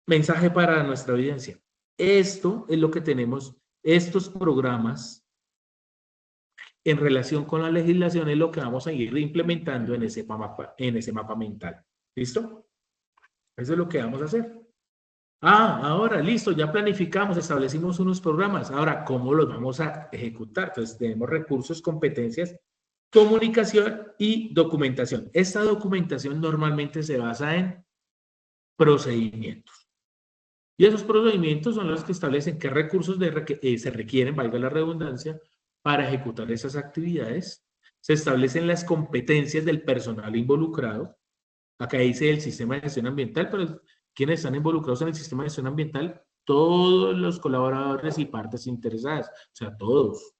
mensaje para nuestra audiencia. Esto es lo que tenemos, estos programas en relación con la legislación es lo que vamos a ir implementando en ese mapa mental. ¿Listo? Eso es lo que vamos a hacer. Ahora, listo, ya planificamos, establecimos unos programas. Ahora, ¿cómo los vamos a ejecutar? Entonces, tenemos recursos, competencias, comunicación y documentación. Esta documentación normalmente se basa en procedimientos. Y esos procedimientos son los que establecen qué recursos se requieren, valga la redundancia, para ejecutar esas actividades. Se establecen las competencias del personal involucrado. Acá dice el sistema de gestión ambiental, pero quienes están involucrados en el sistema de gestión ambiental, todos los colaboradores y partes interesadas, o sea, todos.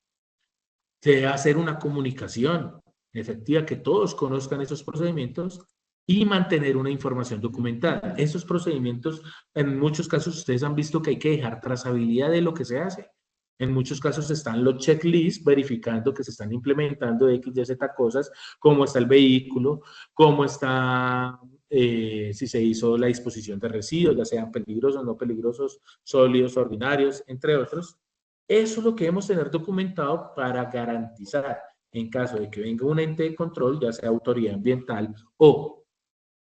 Se debe hacer una comunicación efectiva, que todos conozcan esos procedimientos y mantener una información documentada. Esos procedimientos, en muchos casos, ustedes han visto que hay que dejar trazabilidad de lo que se hace. En muchos casos están los checklists verificando que se están implementando X, Y, Z cosas, cómo está el vehículo, cómo está, si se hizo la disposición de residuos, ya sean peligrosos, no peligrosos, sólidos, ordinarios, entre otros. Eso es lo que debemos tener documentado para garantizar, en caso de que venga un ente de control, ya sea autoridad ambiental o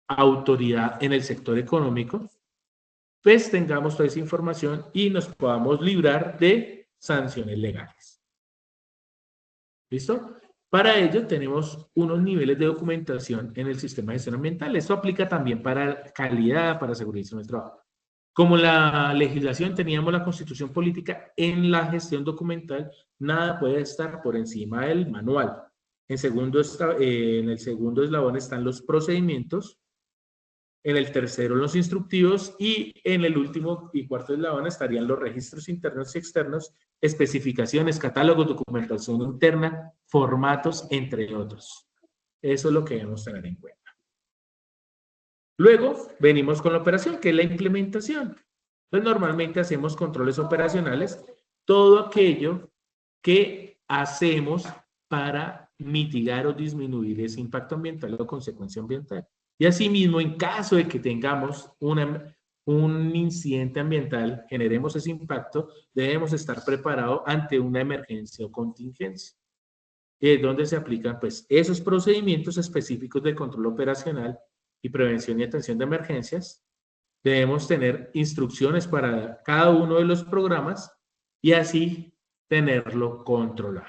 autoridad en el sector económico, pues tengamos toda esa información y nos podamos librar de sanciones legales. ¿Listo? Para ello tenemos unos niveles de documentación en el sistema de gestión ambiental. Esto aplica también para calidad, para seguridad y trabajo. Como la legislación, teníamos la constitución política, en la gestión documental, nada puede estar por encima del manual. En el segundo eslabón están los procedimientos, en el tercero los instructivos y en el último y cuarto eslabón estarían los registros internos y externos, especificaciones, catálogos, documentación interna, formatos, entre otros. Eso es lo que debemos tener en cuenta. Luego venimos con la operación, que es la implementación. Entonces, normalmente hacemos controles operacionales, todo aquello que hacemos para mitigar o disminuir ese impacto ambiental o consecuencia ambiental. Y asimismo, en caso de que tengamos un incidente ambiental, generemos ese impacto, debemos estar preparados ante una emergencia o contingencia. Donde se aplican pues esos procedimientos específicos de control operacional y prevención y atención de emergencias. Debemos tener instrucciones para cada uno de los programas y así tenerlo controlado.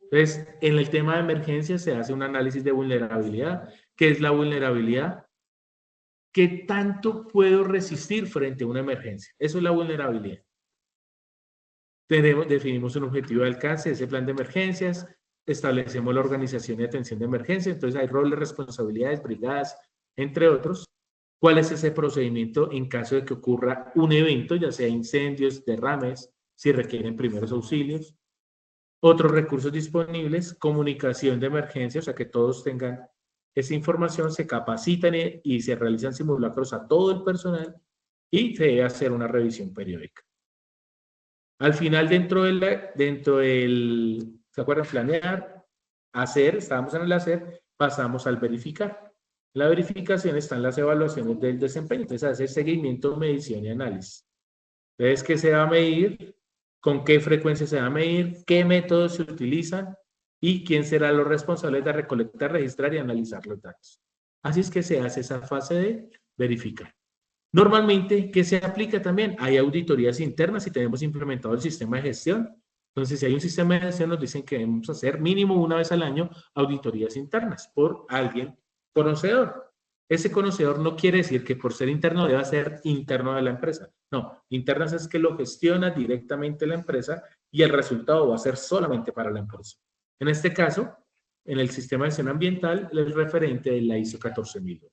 Entonces, en el tema de emergencias se hace un análisis de vulnerabilidad. ¿Qué es la vulnerabilidad? ¿Qué tanto puedo resistir frente a una emergencia? Eso es la vulnerabilidad. Definimos un objetivo de alcance, ese plan de emergencias, establecemos la organización y atención de emergencia, entonces hay roles, responsabilidades, brigadas, entre otros. ¿Cuál es ese procedimiento en caso de que ocurra un evento, ya sea incendios, derrames, si requieren primeros auxilios? Otros recursos disponibles, comunicación de emergencia, o sea que todos tengan esa información, se capacitan y se realizan simulacros a todo el personal y se debe hacer una revisión periódica. Al final, dentro del ¿Se acuerdan? Planear, hacer, estábamos en el hacer, pasamos al verificar. En la verificación están las evaluaciones del desempeño. Entonces, hacer seguimiento, medición y análisis. Entonces, ¿qué se va a medir? ¿Con qué frecuencia se va a medir? ¿Qué métodos se utilizan? ¿Y quién será los responsables de recolectar, registrar y analizar los datos? Así es que se hace esa fase de verificar. Normalmente, ¿qué se aplica también? Hay auditorías internas y tenemos implementado el sistema de gestión. Entonces, si hay un sistema de gestión, nos dicen que debemos hacer mínimo una vez al año auditorías internas por alguien conocedor. Ese conocedor no quiere decir que por ser interno deba ser interno de la empresa. No, internas es que lo gestiona directamente la empresa y el resultado va a ser solamente para la empresa. En este caso, en el sistema de gestión ambiental, el referente es la ISO 14001.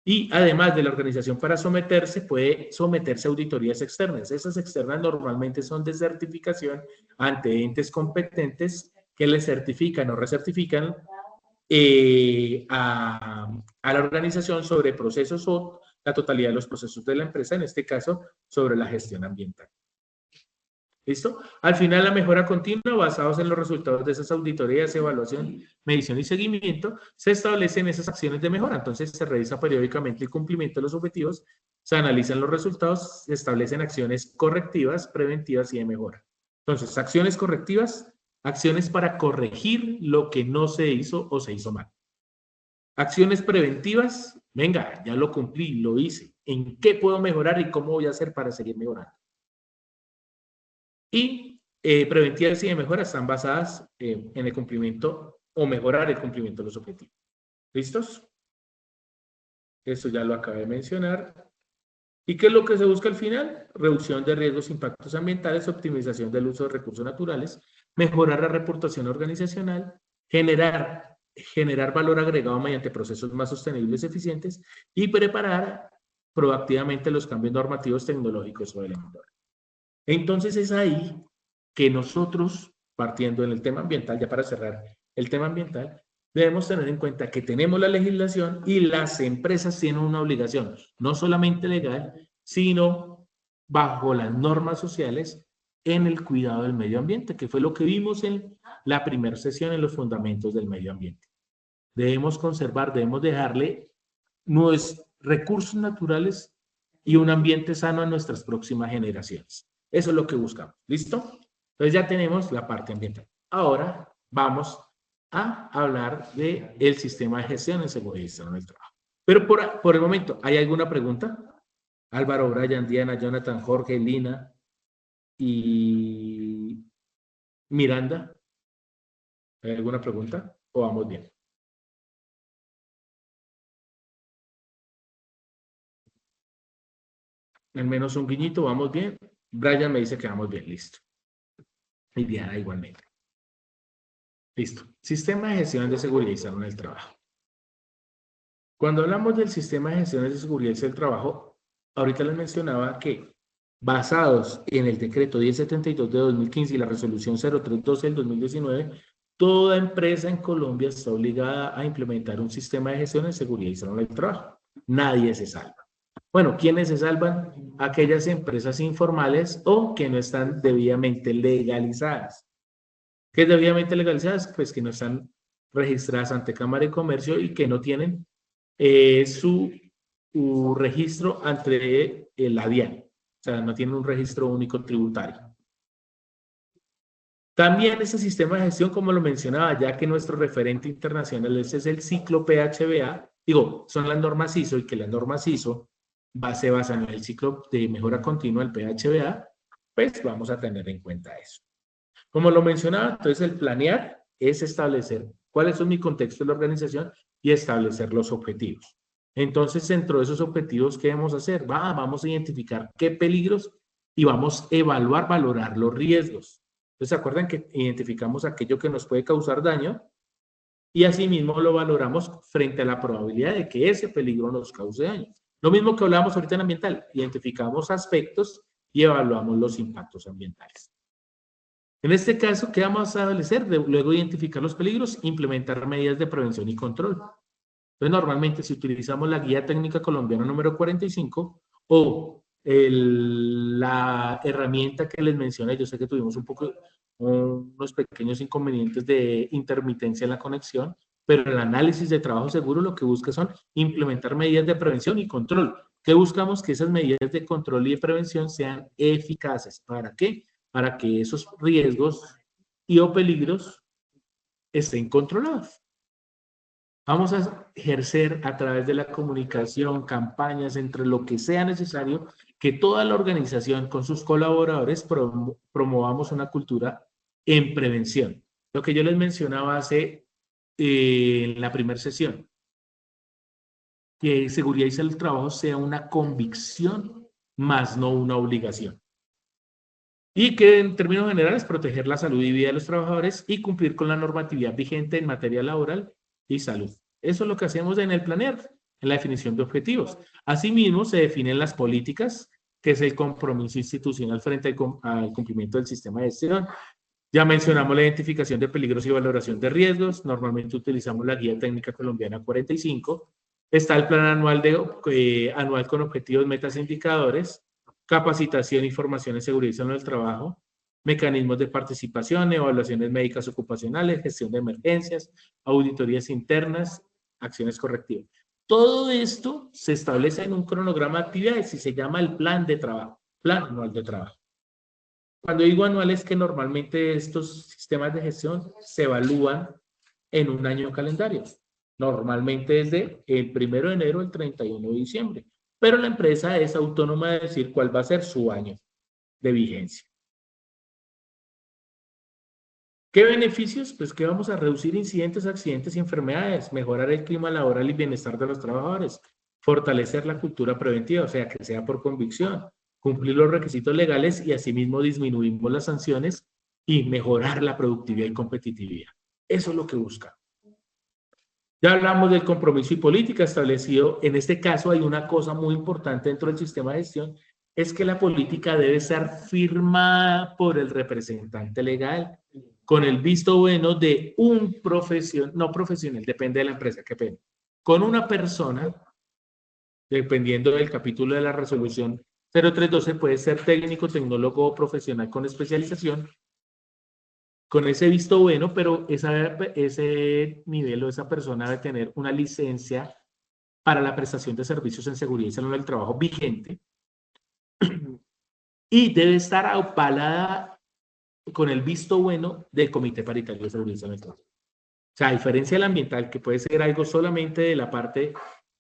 Y además de la organización para someterse, puede someterse a auditorías externas. Esas externas normalmente son de certificación ante entes competentes que le certifican o recertifican a la organización sobre procesos o la totalidad de los procesos de la empresa, en este caso, sobre la gestión ambiental. ¿Listo? Al final, la mejora continua, basados en los resultados de esas auditorías, evaluación, medición y seguimiento, se establecen esas acciones de mejora. Entonces, se revisa periódicamente el cumplimiento de los objetivos, se analizan los resultados, se establecen acciones correctivas, preventivas y de mejora. Entonces, acciones correctivas, acciones para corregir lo que no se hizo o se hizo mal. Acciones preventivas, venga, ya lo cumplí, lo hice. ¿En qué puedo mejorar y cómo voy a hacer para seguir mejorando? Y preventivas y de mejora están basadas en el cumplimiento o mejorar el cumplimiento de los objetivos. ¿Listos? Esto ya lo acabé de mencionar. ¿Y qué es lo que se busca al final? Reducción de riesgos e impactos ambientales, optimización del uso de recursos naturales, mejorar la reputación organizacional, generar valor agregado mediante procesos más sostenibles y eficientes y preparar proactivamente los cambios normativos, tecnológicos o del entorno. Entonces es ahí que nosotros, partiendo en el tema ambiental, ya para cerrar el tema ambiental, debemos tener en cuenta que tenemos la legislación y las empresas tienen una obligación, no solamente legal, sino bajo las normas sociales en el cuidado del medio ambiente, que fue lo que vimos en la primera sesión en los fundamentos del medio ambiente. Debemos conservar, debemos dejarle nuestros recursos naturales y un ambiente sano a nuestras próximas generaciones. Eso es lo que buscamos. ¿Listo? Entonces ya tenemos la parte ambiental. Ahora vamos a hablar del sistema de gestión en seguridad y salud en el trabajo. Pero por el momento, ¿hay alguna pregunta? Álvaro, Brian, Diana, Jonathan, Jorge, Lina y Miranda. ¿Hay alguna pregunta? ¿O vamos bien? Al menos un guiñito, vamos bien. Brian me dice que vamos bien, listo. Y Diana igualmente. Listo. Sistema de gestión de seguridad y salud en el trabajo. Cuando hablamos del sistema de gestión de seguridad y salud en el trabajo, ahorita les mencionaba que basados en el decreto 1072 de 2015 y la resolución 0312 del 2019, toda empresa en Colombia está obligada a implementar un sistema de gestión de seguridad y salud en el trabajo. Nadie se salva. Bueno, ¿quiénes se salvan? Aquellas empresas informales o que no están debidamente legalizadas. ¿Qué es debidamente legalizadas? Pues que no están registradas ante Cámara de Comercio y que no tienen su registro ante la DIAN. O sea, no tienen un registro único tributario. También ese sistema de gestión, como lo mencionaba, ya que nuestro referente internacional ese es el ciclo PHBA, digo, son las normas ISO y que las normas ISO se basan en el ciclo de mejora continua, el PHBA, pues vamos a tener en cuenta eso. Como lo mencionaba, entonces el planear es establecer cuáles son mi contexto de la organización y establecer los objetivos. Entonces, dentro de esos objetivos, ¿qué debemos hacer? Vamos a identificar qué peligros y vamos a evaluar, valorar los riesgos. Entonces, ¿se acuerdan que identificamos aquello que nos puede causar daño? Y asimismo lo valoramos frente a la probabilidad de que ese peligro nos cause daño. Lo mismo que hablábamos ahorita en ambiental, identificamos aspectos y evaluamos los impactos ambientales. En este caso, ¿qué vamos a establecer? Luego de identificar los peligros, implementar medidas de prevención y control. Entonces, normalmente si utilizamos la Guía Técnica Colombiana número 45 o la herramienta que les mencioné, yo sé que tuvimos unos pequeños inconvenientes de intermitencia en la conexión, pero el análisis de trabajo seguro lo que busca son implementar medidas de prevención y control. ¿Qué buscamos? Que esas medidas de control y de prevención sean eficaces. ¿Para qué? Para que esos riesgos y o peligros estén controlados. Vamos a ejercer a través de la comunicación, campañas, entre lo que sea necesario, que toda la organización con sus colaboradores promovamos una cultura en prevención. Lo que yo les mencionaba en la primera sesión, que seguridad y salud del trabajo sea una convicción más no una obligación. Y que en términos generales proteger la salud y vida de los trabajadores y cumplir con la normatividad vigente en materia laboral y salud. Eso es lo que hacemos en el planear, en la definición de objetivos. Asimismo, se definen las políticas, que es el compromiso institucional frente al cumplimiento del sistema de gestión. Ya mencionamos la identificación de peligros y valoración de riesgos. Normalmente utilizamos la Guía Técnica Colombiana 45. Está el plan anual, anual con objetivos, metas e indicadores. Capacitación y formación en seguridad y salud del trabajo, mecanismos de participación, evaluaciones médicas ocupacionales, gestión de emergencias, auditorías internas, acciones correctivas. Todo esto se establece en un cronograma de actividades y se llama el plan de trabajo, plan anual de trabajo. Cuando digo anual es que normalmente estos sistemas de gestión se evalúan en un año calendario. Normalmente desde el 1 de enero al 31 de diciembre. Pero la empresa es autónoma de decir cuál va a ser su año de vigencia. ¿Qué beneficios? Pues que vamos a reducir incidentes, accidentes y enfermedades, mejorar el clima laboral y bienestar de los trabajadores, fortalecer la cultura preventiva, o sea, que sea por convicción, cumplir los requisitos legales y asimismo disminuimos las sanciones y mejorar la productividad y competitividad. Eso es lo que busca. Ya hablamos del compromiso y política establecido. En este caso hay una cosa muy importante dentro del sistema de gestión, es que la política debe ser firmada por el representante legal con el visto bueno de un profesional, depende de la empresa, qué pena, con una persona, dependiendo del capítulo de la resolución 0312, puede ser técnico, tecnólogo o profesional con especialización, con ese visto bueno, pero ese nivel o esa persona debe tener una licencia para la prestación de servicios en seguridad y salud del trabajo vigente y debe estar avalada con el visto bueno del Comité Paritario de Seguridad y Salud del Trabajo. O sea, a diferencia del ambiental, que puede ser algo solamente de la parte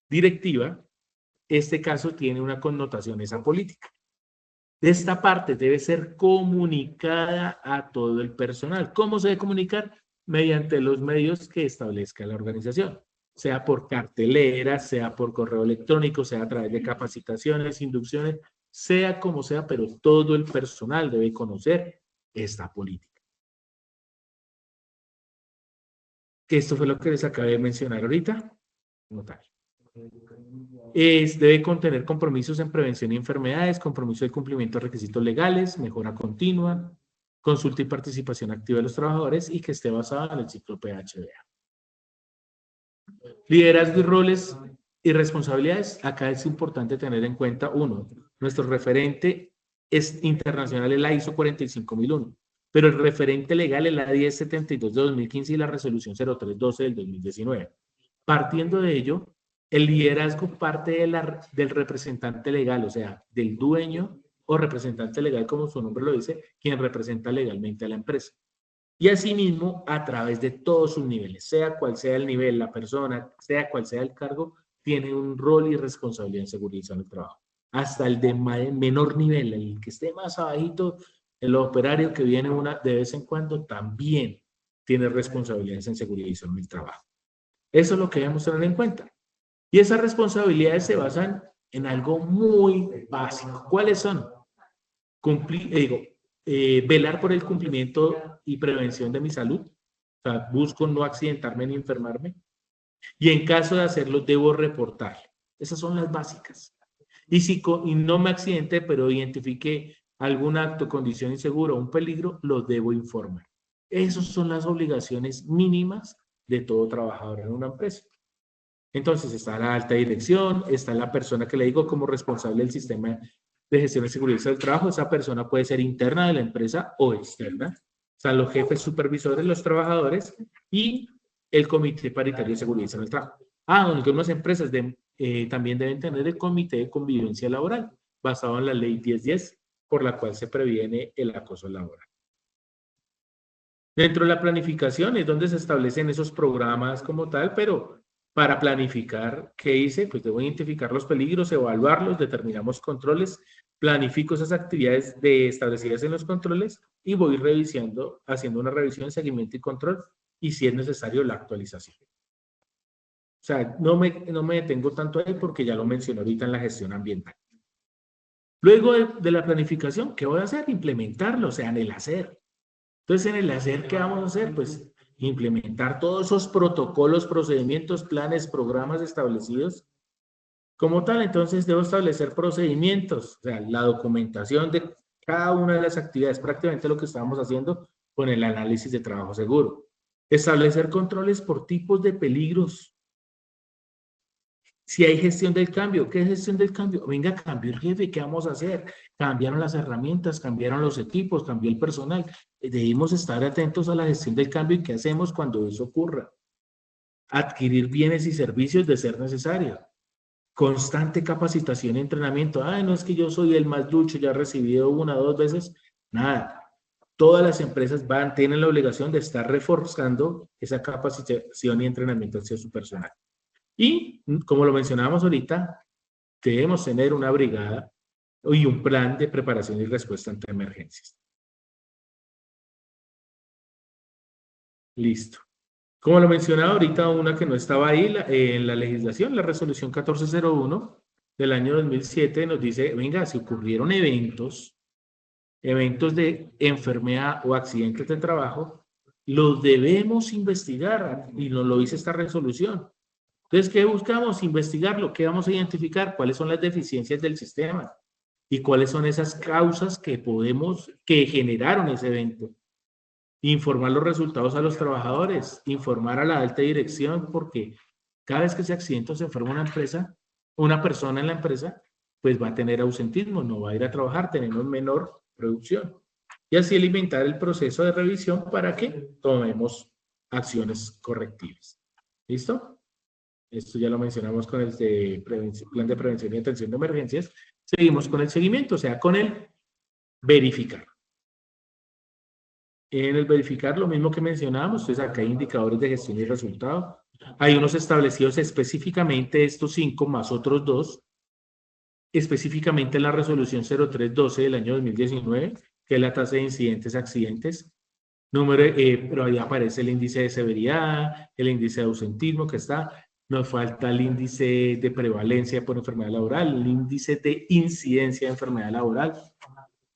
directiva, este caso tiene una connotación esa política. Esta parte debe ser comunicada a todo el personal. ¿Cómo se debe comunicar? Mediante los medios que establezca la organización, sea por cartelera, sea por correo electrónico, sea a través de capacitaciones, inducciones, sea como sea, pero todo el personal debe conocer esta política. Que esto fue lo que les acabé de mencionar ahorita. Como tal. Debe contener compromisos en prevención de enfermedades, compromiso de cumplimiento de requisitos legales, mejora continua, consulta y participación activa de los trabajadores y que esté basada en el ciclo PHBA. Liderazgo y roles y responsabilidades. Acá es importante tener en cuenta, uno, nuestro referente es internacional, es la ISO 45001, pero el referente legal es la 1072 de 2015 y la resolución 0312 del 2019. Partiendo de ello, el liderazgo parte del representante legal, o sea, del dueño o representante legal, como su nombre lo dice, quien representa legalmente a la empresa. Y asimismo, a través de todos sus niveles, sea cual sea el nivel, la persona, sea cual sea el cargo, tiene un rol y responsabilidad en seguridad y salud del trabajo. Hasta el de menor nivel, el que esté más abajito, el operario que viene de vez en cuando, también tiene responsabilidades en seguridad y salud del trabajo. Eso es lo que debemos tener en cuenta. Y esas responsabilidades se basan en algo muy básico. ¿Cuáles son? Velar por el cumplimiento y prevención de mi salud. O sea, busco no accidentarme ni enfermarme. Y en caso de hacerlo, debo reportar. Esas son las básicas. Y no me accidente, pero identifique algún acto, condición insegura o un peligro, lo debo informar. Esas son las obligaciones mínimas de todo trabajador en una empresa. Entonces está la alta dirección, está la persona que le digo como responsable del sistema de gestión de seguridad del trabajo. Esa persona puede ser interna de la empresa o externa. Están los jefes supervisores, los trabajadores y el comité paritario de seguridad en el trabajo. Algunas empresas también deben tener el comité de convivencia laboral, basado en la ley 1010, por la cual se previene el acoso laboral. Dentro de la planificación es donde se establecen esos programas como tal, pero para planificar, ¿qué hice? Pues debo identificar los peligros, evaluarlos, determinamos controles, planifico esas actividades establecidas en los controles y voy revisando, haciendo una revisión, seguimiento y control, y si es necesario la actualización. O sea, no me detengo tanto ahí porque ya lo mencioné ahorita en la gestión ambiental. Luego de la planificación, ¿qué voy a hacer? Implementarlo, o sea, en el hacer. Entonces, en el hacer, ¿qué vamos a hacer? Pues implementar todos esos protocolos, procedimientos, planes, programas establecidos. Como tal, entonces debo establecer procedimientos, o sea, la documentación de cada una de las actividades, prácticamente lo que estábamos haciendo con el análisis de trabajo seguro. Establecer controles por tipos de peligros. Si hay gestión del cambio, ¿qué es gestión del cambio? Venga, cambió el jefe, ¿qué vamos a hacer? Cambiaron las herramientas, cambiaron los equipos, cambió el personal. Debemos estar atentos a la gestión del cambio y qué hacemos cuando eso ocurra. Adquirir bienes y servicios de ser necesario. Constante capacitación y entrenamiento. No es que yo soy el más ducho, ya he recibido 1 o 2 veces. Nada. Todas las empresas tienen la obligación de estar reforzando esa capacitación y entrenamiento hacia su personal. Y, como lo mencionábamos ahorita, debemos tener una brigada y un plan de preparación y respuesta ante emergencias. Listo. Como lo mencionaba ahorita, una que no estaba ahí en la legislación, la resolución 1401 del año 2007 nos dice, venga, si ocurrieron eventos de enfermedad o accidentes de trabajo, los debemos investigar y nos lo dice esta resolución. Entonces, ¿qué buscamos? Investigarlo. ¿Qué vamos a identificar? ¿Cuáles son las deficiencias del sistema? ¿Y cuáles son esas causas que generaron ese evento? Informar los resultados a los trabajadores, informar a la alta dirección, porque cada vez que se accidenta o se enferma una persona en la empresa, pues va a tener ausentismo, no va a ir a trabajar, tenemos menor producción. Y así alimentar el proceso de revisión para que tomemos acciones correctivas. ¿Listo? Esto ya lo mencionamos con el plan de prevención y atención de emergencias. Seguimos con el seguimiento, o sea, con el verificar. En el verificar, lo mismo que mencionábamos, entonces acá hay indicadores de gestión y resultado. Hay unos establecidos específicamente, estos 5 más otros 2, específicamente en la resolución 0312 del año 2019, que es la tasa de incidentes, accidentes. Pero ahí aparece el índice de severidad, el índice de ausentismo que está. Nos falta el índice de prevalencia por enfermedad laboral, el índice de incidencia de enfermedad laboral.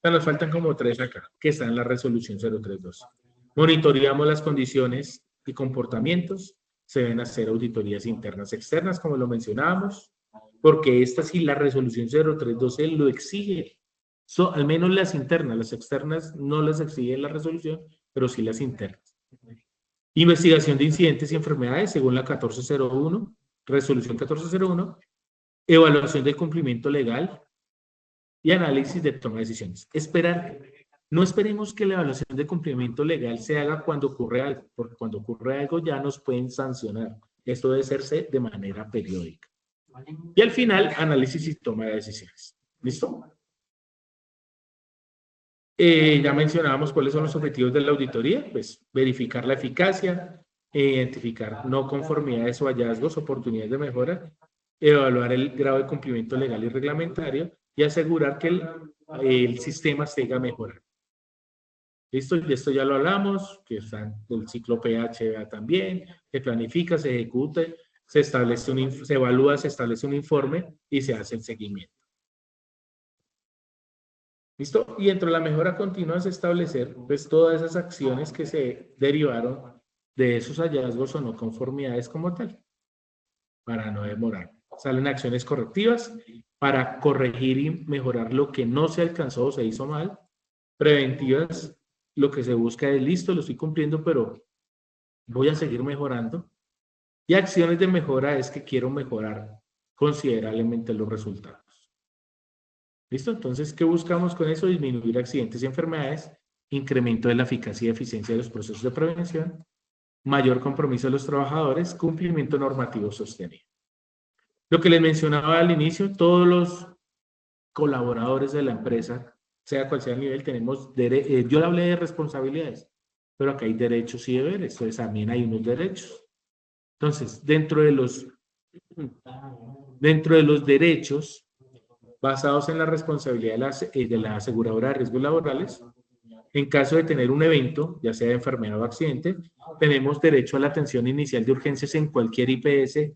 Nos faltan como 3 acá, que están en la resolución 032. Monitoreamos las condiciones y comportamientos. Se deben hacer auditorías internas, externas, como lo mencionábamos, porque esta sí, la resolución 032 lo exige. Al menos las internas, las externas no las exige la resolución, pero sí las internas. Investigación de incidentes y enfermedades, según la 1401, resolución 1401. Evaluación del cumplimiento legal y análisis de toma de decisiones. No esperemos que la evaluación de cumplimiento legal se haga cuando ocurre algo, porque cuando ocurre algo ya nos pueden sancionar. Esto debe hacerse de manera periódica. Y al final, análisis y toma de decisiones. ¿Listo? Ya mencionábamos cuáles son los objetivos de la auditoría, pues verificar la eficacia, identificar no conformidades o hallazgos, oportunidades de mejora, evaluar el grado de cumplimiento legal y reglamentario y asegurar que el sistema siga mejorando. ¿Listo? Y de esto ya lo hablamos, que están el ciclo PHA también, que planifica, se ejecuta, se evalúa, se establece un informe y se hace el seguimiento. ¿Listo? Y dentro de la mejora continua es establecer pues todas esas acciones que se derivaron de esos hallazgos o no conformidades como tal, para no demorar. Salen acciones correctivas para corregir y mejorar lo que no se alcanzó o se hizo mal. Preventivas, lo que se busca es listo, lo estoy cumpliendo, pero voy a seguir mejorando. Y acciones de mejora es que quiero mejorar considerablemente los resultados. ¿Listo? Entonces, ¿qué buscamos con eso? Disminuir accidentes y enfermedades, incremento de la eficacia y eficiencia de los procesos de prevención, mayor compromiso de los trabajadores, cumplimiento normativo sostenido. Lo que les mencionaba al inicio, todos los colaboradores de la empresa, sea cual sea el nivel, tenemos yo le hablé de responsabilidades, pero acá hay derechos y deberes, entonces también hay unos derechos. Entonces, dentro de los derechos basados en la responsabilidad de la aseguradora de riesgos laborales, en caso de tener un evento, ya sea de enfermedad o accidente, tenemos derecho a la atención inicial de urgencias en cualquier IPS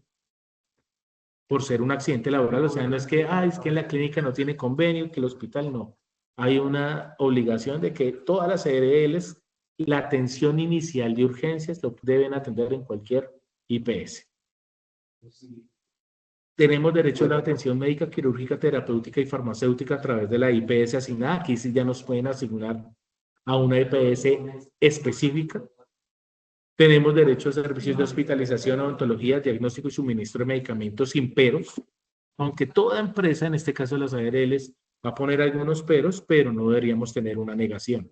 por ser un accidente laboral. O sea, no es que, es que en la clínica no tiene convenio, que el hospital no. Hay una obligación de que todas las CRLs, la atención inicial de urgencias lo deben atender en cualquier IPS. Tenemos derecho a la atención médica, quirúrgica, terapéutica y farmacéutica a través de la IPS asignada. Aquí sí ya nos pueden asignar a una IPS específica. Tenemos derecho a servicios de hospitalización, odontología, diagnóstico y suministro de medicamentos sin peros, aunque toda empresa, en este caso las ARLs, va a poner algunos peros, pero no deberíamos tener una negación.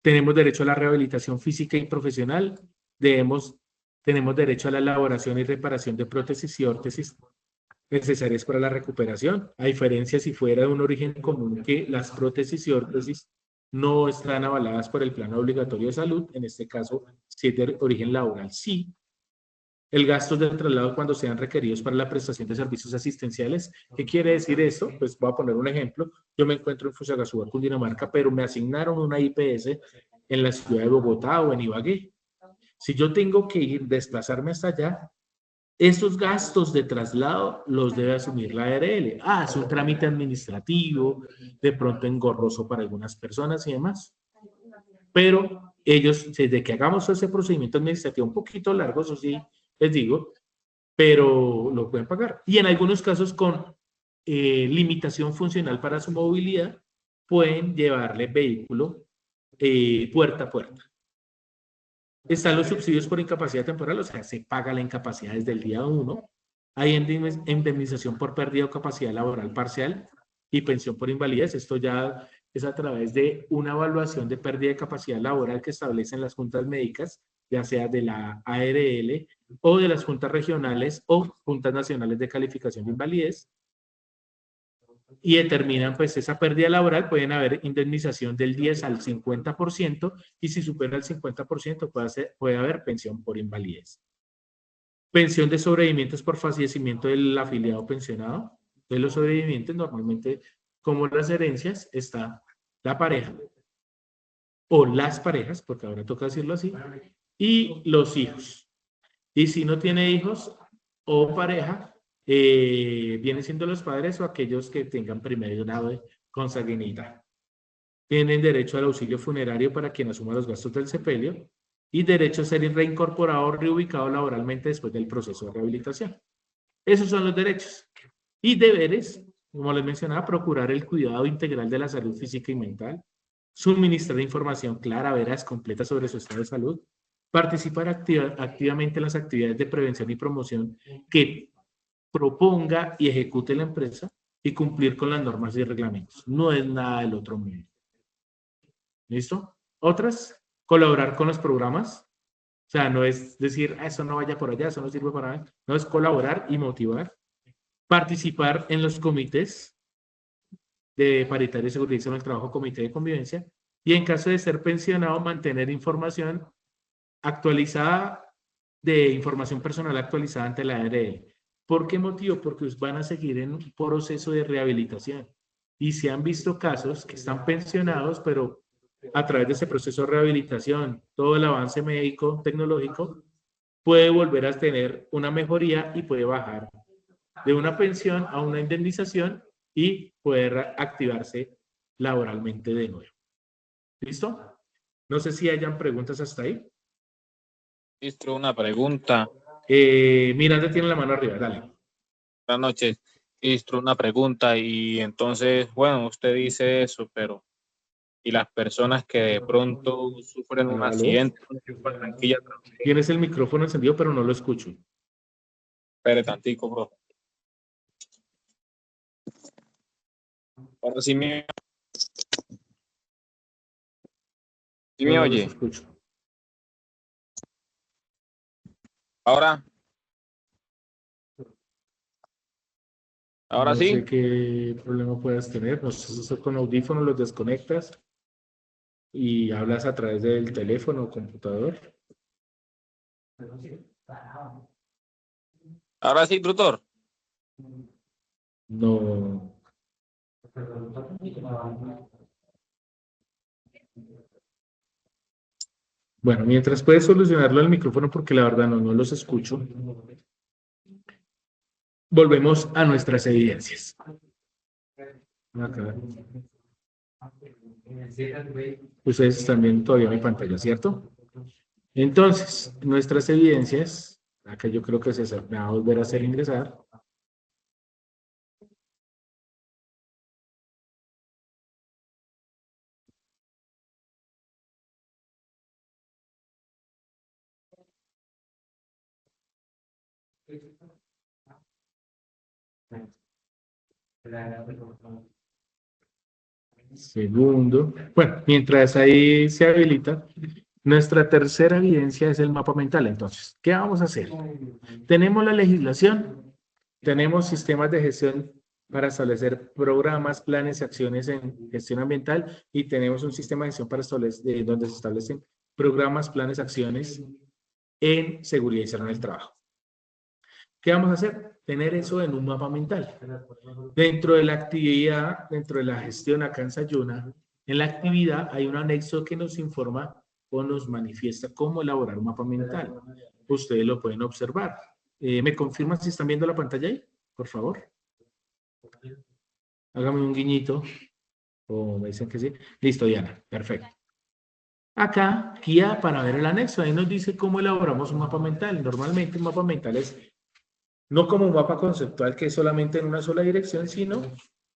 Tenemos derecho a la rehabilitación física y profesional. Tenemos derecho a la elaboración y reparación de prótesis y órtesis necesarias para la recuperación, a diferencia si fuera de un origen común que las prótesis y órtesis no están avaladas por el plan obligatorio de salud, en este caso, si es de origen laboral, sí. El gasto de traslado cuando sean requeridos para la prestación de servicios asistenciales. ¿Qué quiere decir esto? Pues voy a poner un ejemplo. Yo me encuentro en Fusagasugá, Cundinamarca, pero me asignaron una IPS en la ciudad de Bogotá o en Ibagué. Si yo tengo que desplazarme hasta allá, esos gastos de traslado los debe asumir la ARL. Es un trámite administrativo, de pronto engorroso para algunas personas y demás. Pero ellos, desde que hagamos ese procedimiento administrativo un poquito largo, eso sí, les digo, pero lo pueden pagar. Y en algunos casos con limitación funcional para su movilidad, pueden llevarle vehículo puerta a puerta. Están los subsidios por incapacidad temporal, o sea, se paga la incapacidad desde el día 1. Hay indemnización por pérdida o capacidad laboral parcial y pensión por invalidez. Esto ya es a través de una evaluación de pérdida de capacidad laboral que establecen las juntas médicas, ya sea de la ARL o de las juntas regionales o juntas nacionales de calificación de invalidez, y determinan pues esa pérdida laboral. Pueden haber indemnización del 10 al 50% y si supera el 50% puede haber pensión por invalidez. Pensión de sobrevivientes por fallecimiento del afiliado pensionado. De los sobrevivientes normalmente, como las herencias, está la pareja o las parejas, porque ahora toca decirlo así, y los hijos. Y si no tiene hijos o pareja, vienen siendo los padres o aquellos que tengan primer grado de consanguinidad. Tienen derecho al auxilio funerario para quien asuma los gastos del sepelio y derecho a ser reincorporado o reubicado laboralmente después del proceso de rehabilitación. Esos son los derechos. Y deberes, como les mencionaba, procurar el cuidado integral de la salud física y mental, suministrar información clara, veraz, completa sobre su estado de salud, participar activamente en las actividades de prevención y promoción que proponga y ejecute la empresa y cumplir con las normas y reglamentos. No es nada del otro mundo. ¿Listo? Otras, colaborar con los programas. O sea, no es decir, eso no vaya por allá, eso no sirve para nada. No, es colaborar y motivar. Participar en los comités de paritaria y seguridad en el trabajo, comité de convivencia. Y en caso de ser pensionado, mantener información actualizada, de información personal actualizada ante la ARL. ¿Por qué motivo? Porque van a seguir en un proceso de rehabilitación. Y se han visto casos que están pensionados, pero a través de ese proceso de rehabilitación, todo el avance médico, tecnológico, puede volver a tener una mejoría y puede bajar de una pensión a una indemnización y poder activarse laboralmente de nuevo. ¿Listo? No sé si hayan preguntas hasta ahí. Ministro, una pregunta. Miranda tiene la mano arriba, dale. Buenas noches. Ministro, una pregunta. Y entonces, bueno, usted dice eso, pero ¿y las personas que de pronto sufren un accidente? Tienes el micrófono encendido, pero no lo escucho. Espere tantico, bro. Ahora sí me No, no los oye. escucho. Ahora No sé sí. qué problema puedas tener. No sé si estás con audífonos, los desconectas y hablas a través del teléfono o computador. Ahora sí, tutor. No. Bueno, mientras puedes solucionarlo al micrófono, porque la verdad no los escucho, volvemos a nuestras evidencias. Acá. Ustedes están viendo todavía mi pantalla, ¿cierto? Entonces, nuestras evidencias, acá yo creo que César me va a volver a hacer ingresar. Segundo. Bueno, mientras ahí se habilita, nuestra tercera evidencia es el mapa mental. Entonces, ¿qué vamos a hacer? Tenemos la legislación, tenemos sistemas de gestión para establecer programas, planes y acciones en gestión ambiental y tenemos un sistema de gestión para establecer, donde se establecen programas, planes, acciones en seguridad y salud en el trabajo. ¿Qué vamos a hacer? Tener eso en un mapa mental. Dentro de la actividad, dentro de la gestión acá en Sayuna, en la actividad hay un anexo que nos informa o nos manifiesta cómo elaborar un mapa mental. Ustedes lo pueden observar. ¿Me confirman si están viendo la pantalla ahí? Por favor. Hágame un guiñito. O me dicen que sí. Listo, Diana. Perfecto. Acá, guía para ver el anexo. Ahí nos dice cómo elaboramos un mapa mental. Normalmente un mapa mental es no como un mapa conceptual que es solamente en una sola dirección, sino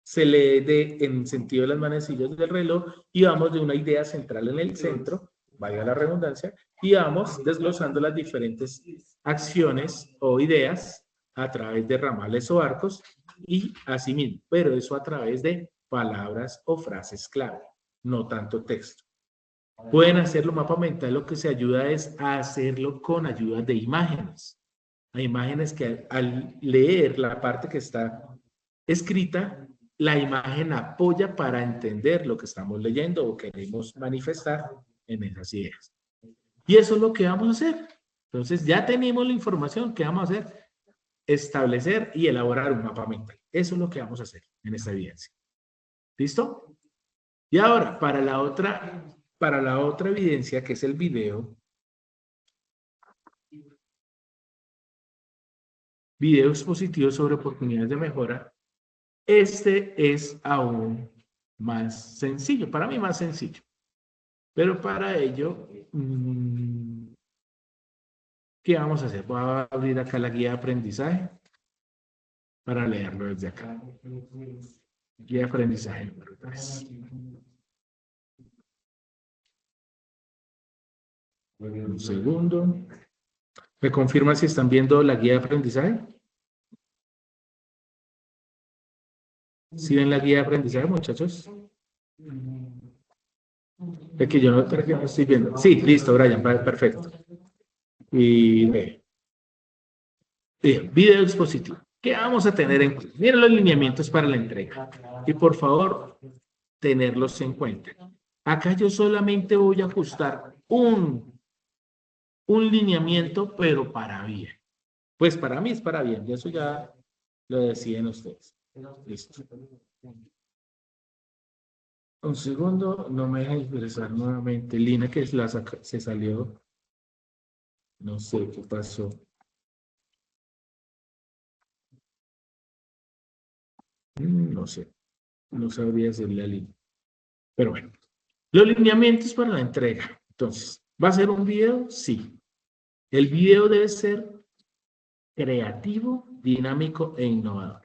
se lee en sentido de las manecillas del reloj y vamos de una idea central en el centro, vaya la redundancia, y vamos desglosando las diferentes acciones o ideas a través de ramales o arcos y así mismo, pero eso a través de palabras o frases clave, no tanto texto. Pueden hacerlo mapa mental, lo que se ayuda es a hacerlo con ayuda de imágenes. Hay imágenes que al leer la parte que está escrita, la imagen apoya para entender lo que estamos leyendo o queremos manifestar en esas ideas. Y eso es lo que vamos a hacer. Entonces, ya tenemos la información que vamos a hacer, establecer y elaborar un mapa mental. Eso es lo que vamos a hacer en esta evidencia. ¿Listo? Y ahora, para la otra evidencia, que es el video expositivo sobre oportunidades de mejora, este es aún más sencillo, para mí más sencillo. Pero para ello, ¿qué vamos a hacer? Voy a abrir acá la guía de aprendizaje para leerlo desde acá. Guía de aprendizaje número 3. Un segundo. ¿Me confirma si están viendo la guía de aprendizaje? ¿Sí ven la guía de aprendizaje, muchachos? Es que yo no estoy viendo. Sí, listo, Brian, perfecto. Y video expositivo. ¿Qué vamos a tener en cuenta? Miren los lineamientos para la entrega. Y por favor, tenerlos en cuenta. Acá yo solamente voy a ajustar un lineamiento, pero para bien. Pues para mí es para bien, y eso ya lo deciden ustedes. Listo. Un segundo, no me deja ingresar nuevamente. Lina, que se salió. No sé qué pasó. No sé. No sabría decirle a Lina. Pero bueno. Los lineamientos para la entrega. Entonces, ¿va a ser un video? Sí. El video debe ser creativo, dinámico e innovador.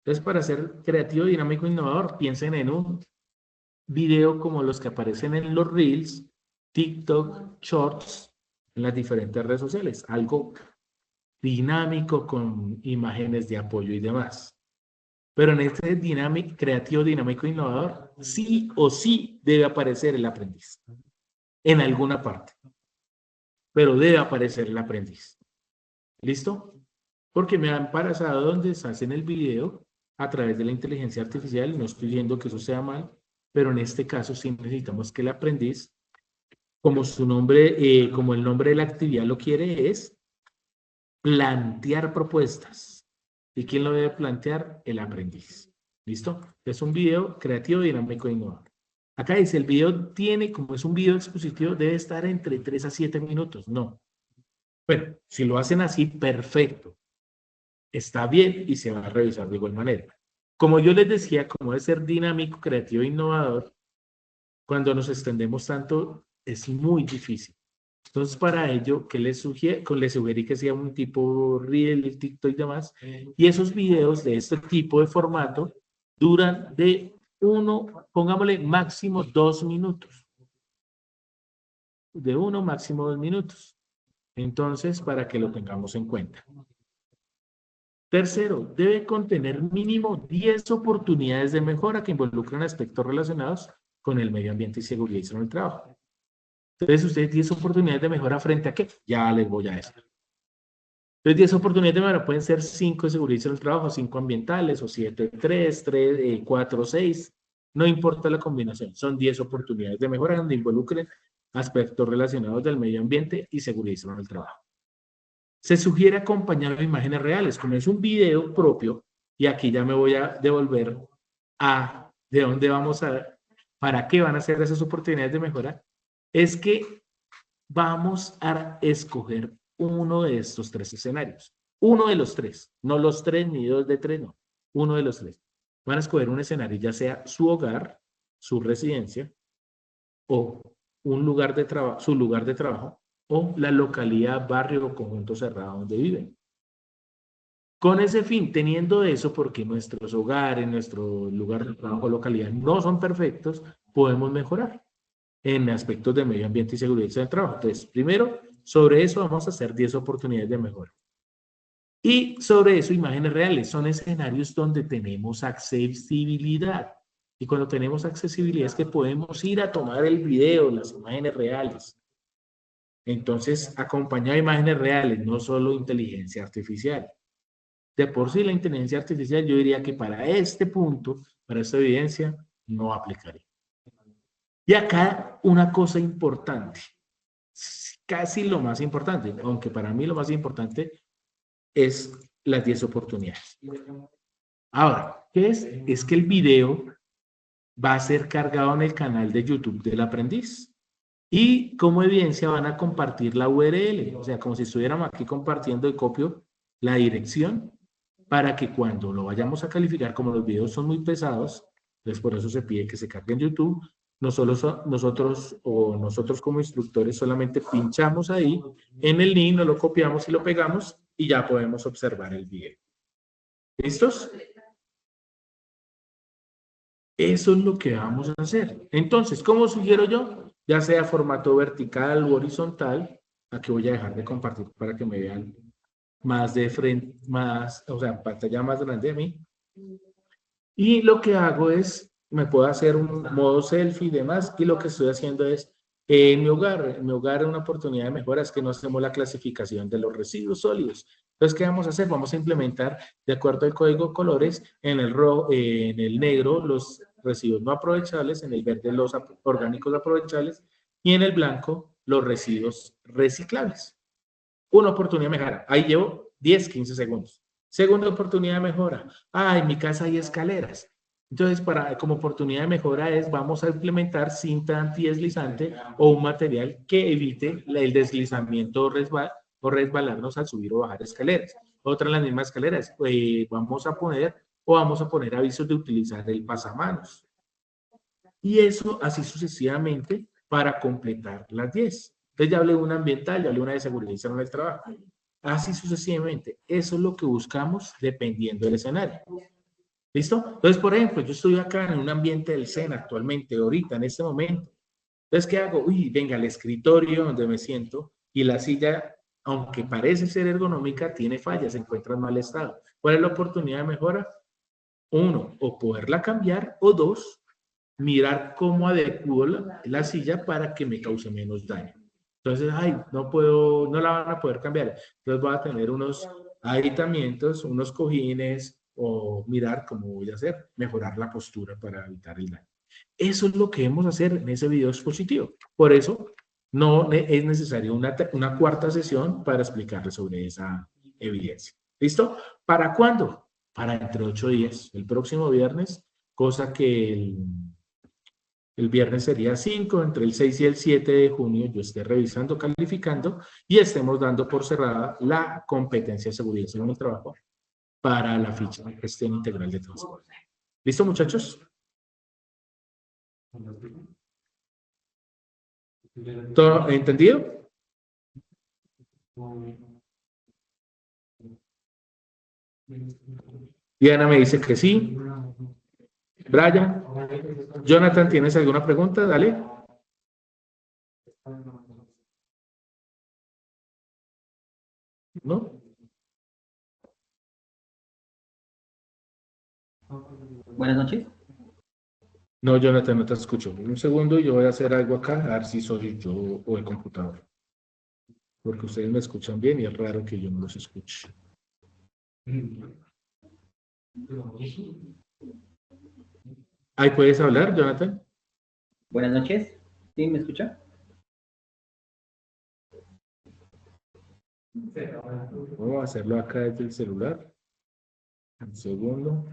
Entonces, para ser creativo, dinámico e innovador, piensen en un video como los que aparecen en los Reels, TikTok, Shorts, en las diferentes redes sociales. Algo dinámico con imágenes de apoyo y demás. Pero en este creativo, dinámico, innovador, sí o sí debe aparecer el aprendiz. En alguna parte. Pero debe aparecer el aprendiz. ¿Listo? Porque me han pasado donde se hacen el video a través de la inteligencia artificial. No estoy diciendo que eso sea mal, pero en este caso sí necesitamos que el aprendiz, como su nombre, como el nombre de la actividad lo quiere, es plantear propuestas. ¿Y quién lo debe plantear? El aprendiz. ¿Listo? Es un video creativo, dinámico e innovador. Acá dice, el video tiene, como es un video expositivo, debe estar entre 3 a 7 minutos. No. Bueno, si lo hacen así, perfecto. Está bien y se va a revisar de igual manera. Como yo les decía, como debe ser dinámico, creativo e innovador, cuando nos extendemos tanto, es muy difícil. Entonces, para ello, ¿qué les sugerí que sea un tipo Reel, TikTok y demás? Y esos videos de este tipo de formato duran de pongámosle máximo 2 minutos. De 1, máximo 2 minutos. Entonces, para que lo tengamos en cuenta. Tercero, debe contener mínimo 10 oportunidades de mejora que involucran aspectos relacionados con el medio ambiente y seguridad y salud en el trabajo. Entonces, ustedes 10 oportunidades de mejora frente a qué? Ya les voy a decir. Entonces, 10 oportunidades de mejora pueden ser 5 de seguridad y salud en el trabajo, 5 ambientales, o 7, 3, 4, 6. No importa la combinación, son 10 oportunidades de mejora donde involucren aspectos relacionados del medio ambiente y seguridad y salud en el trabajo. Se sugiere acompañar de imágenes reales, como es un video propio, y aquí ya me voy a devolver a de dónde vamos a, para qué van a ser esas oportunidades de mejora, es que vamos a escoger uno de estos 3 escenarios. Uno de los 3, no los 3 ni 2 de 3, no. Uno de los 3. Van a escoger un escenario, ya sea su hogar, su residencia, o un lugar de su lugar de trabajo, o la localidad, barrio o conjunto cerrado donde viven. Con ese fin, teniendo eso, porque nuestros hogares, nuestro lugar de trabajo, localidad no son perfectos, podemos mejorar en aspectos de medio ambiente y seguridad del trabajo. Entonces, primero, sobre eso vamos a hacer 10 oportunidades de mejora. Y sobre eso, imágenes reales. Son escenarios donde tenemos accesibilidad. Y cuando tenemos accesibilidad es que podemos ir a tomar el video, las imágenes reales. Entonces, acompañado de imágenes reales, no solo inteligencia artificial. De por sí, la inteligencia artificial, yo diría que para este punto, para esta evidencia, no aplicaría. Y acá una cosa importante, casi lo más importante, aunque para mí lo más importante es las 10 oportunidades. Ahora, ¿qué es? Es que el video va a ser cargado en el canal de YouTube del aprendiz. Y como evidencia van a compartir la URL, o sea, como si estuviéramos aquí compartiendo y copio la dirección para que cuando lo vayamos a calificar, como los videos son muy pesados, entonces por eso se pide que se cargue en YouTube, nosotros como instructores solamente pinchamos ahí en el link, nos lo copiamos y lo pegamos y ya podemos observar el video. ¿Listos? Eso es lo que vamos a hacer. Entonces, ¿cómo sugiero yo? Ya sea formato vertical o horizontal, aquí voy a dejar de compartir para que me vean más de frente, o sea, pantalla más grande de mí. Y lo que hago es, me puedo hacer un modo selfie y demás, y lo que estoy haciendo es, en mi hogar una oportunidad de mejora es que no hacemos la clasificación de los residuos sólidos. Entonces, ¿qué vamos a hacer? Vamos a implementar, de acuerdo al código de colores, en el negro los residuos no aprovechables, en el verde los orgánicos aprovechables, y en el blanco los residuos reciclables. Una oportunidad de mejora. Ahí llevo 10, 15 segundos. Segunda oportunidad de mejora. En mi casa hay escaleras. Entonces, como oportunidad de mejora vamos a implementar cinta antideslizante o un material que evite el deslizamiento o resbalarnos al subir o bajar escaleras. Otra en las mismas escaleras. Vamos a poner avisos de utilizar el pasamanos. Y eso así sucesivamente para completar las 10. Entonces ya hablé de una ambiental, ya hablé de una de seguridad y salud en el trabajo. Así sucesivamente. Eso es lo que buscamos dependiendo del escenario. ¿Listo? Entonces, por ejemplo, yo estoy acá en un ambiente del SENA actualmente, ahorita, en este momento. Entonces, ¿qué hago? Venga, el escritorio donde me siento y la silla, aunque parece ser ergonómica, tiene fallas, se encuentra en mal estado. ¿Cuál es la oportunidad de mejora? uno, o poderla cambiar, o dos, mirar cómo adecuo la silla para que me cause menos daño. Entonces, ay, no puedo, no la van a poder cambiar. Entonces voy a tener unos aditamientos, unos cojines, o mirar cómo voy a hacer, mejorar la postura para evitar el daño. Eso es lo que debemos hacer en ese video expositivo. Por eso, no es necesario una cuarta sesión para explicarles sobre esa evidencia. ¿Listo? ¿Para cuándo? Para entre 8 días. El próximo viernes, cosa que el viernes sería 5, entre el 6 y el 7 de junio yo esté revisando, calificando y estemos dando por cerrada la competencia de seguridad en el trabajo para la ficha de gestión integral de transporte. ¿Listo, muchachos? ¿Todo entendido? Diana me dice que sí. Brian. Jonathan, ¿tienes alguna pregunta? Dale. ¿No? Buenas noches. No, Jonathan, no te escucho. Un segundo, yo voy a hacer algo acá, a ver si soy yo o el computador. Porque ustedes me escuchan bien y es raro que yo no los escuche. ¿Ahí puedes hablar, Jonathan? Buenas noches. ¿Sí me escucha? Vamos a hacerlo acá desde el celular. Un segundo.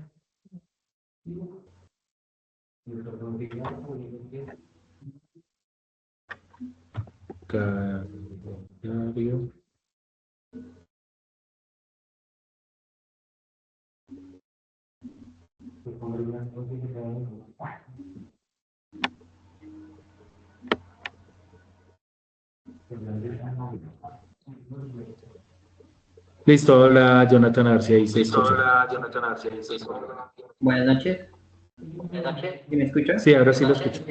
Calendario. Listo, hola Jonathan, a ver si ahí se escucha. Buenas noches. ¿Sí me escucha? Sí, ahora sí lo escucho.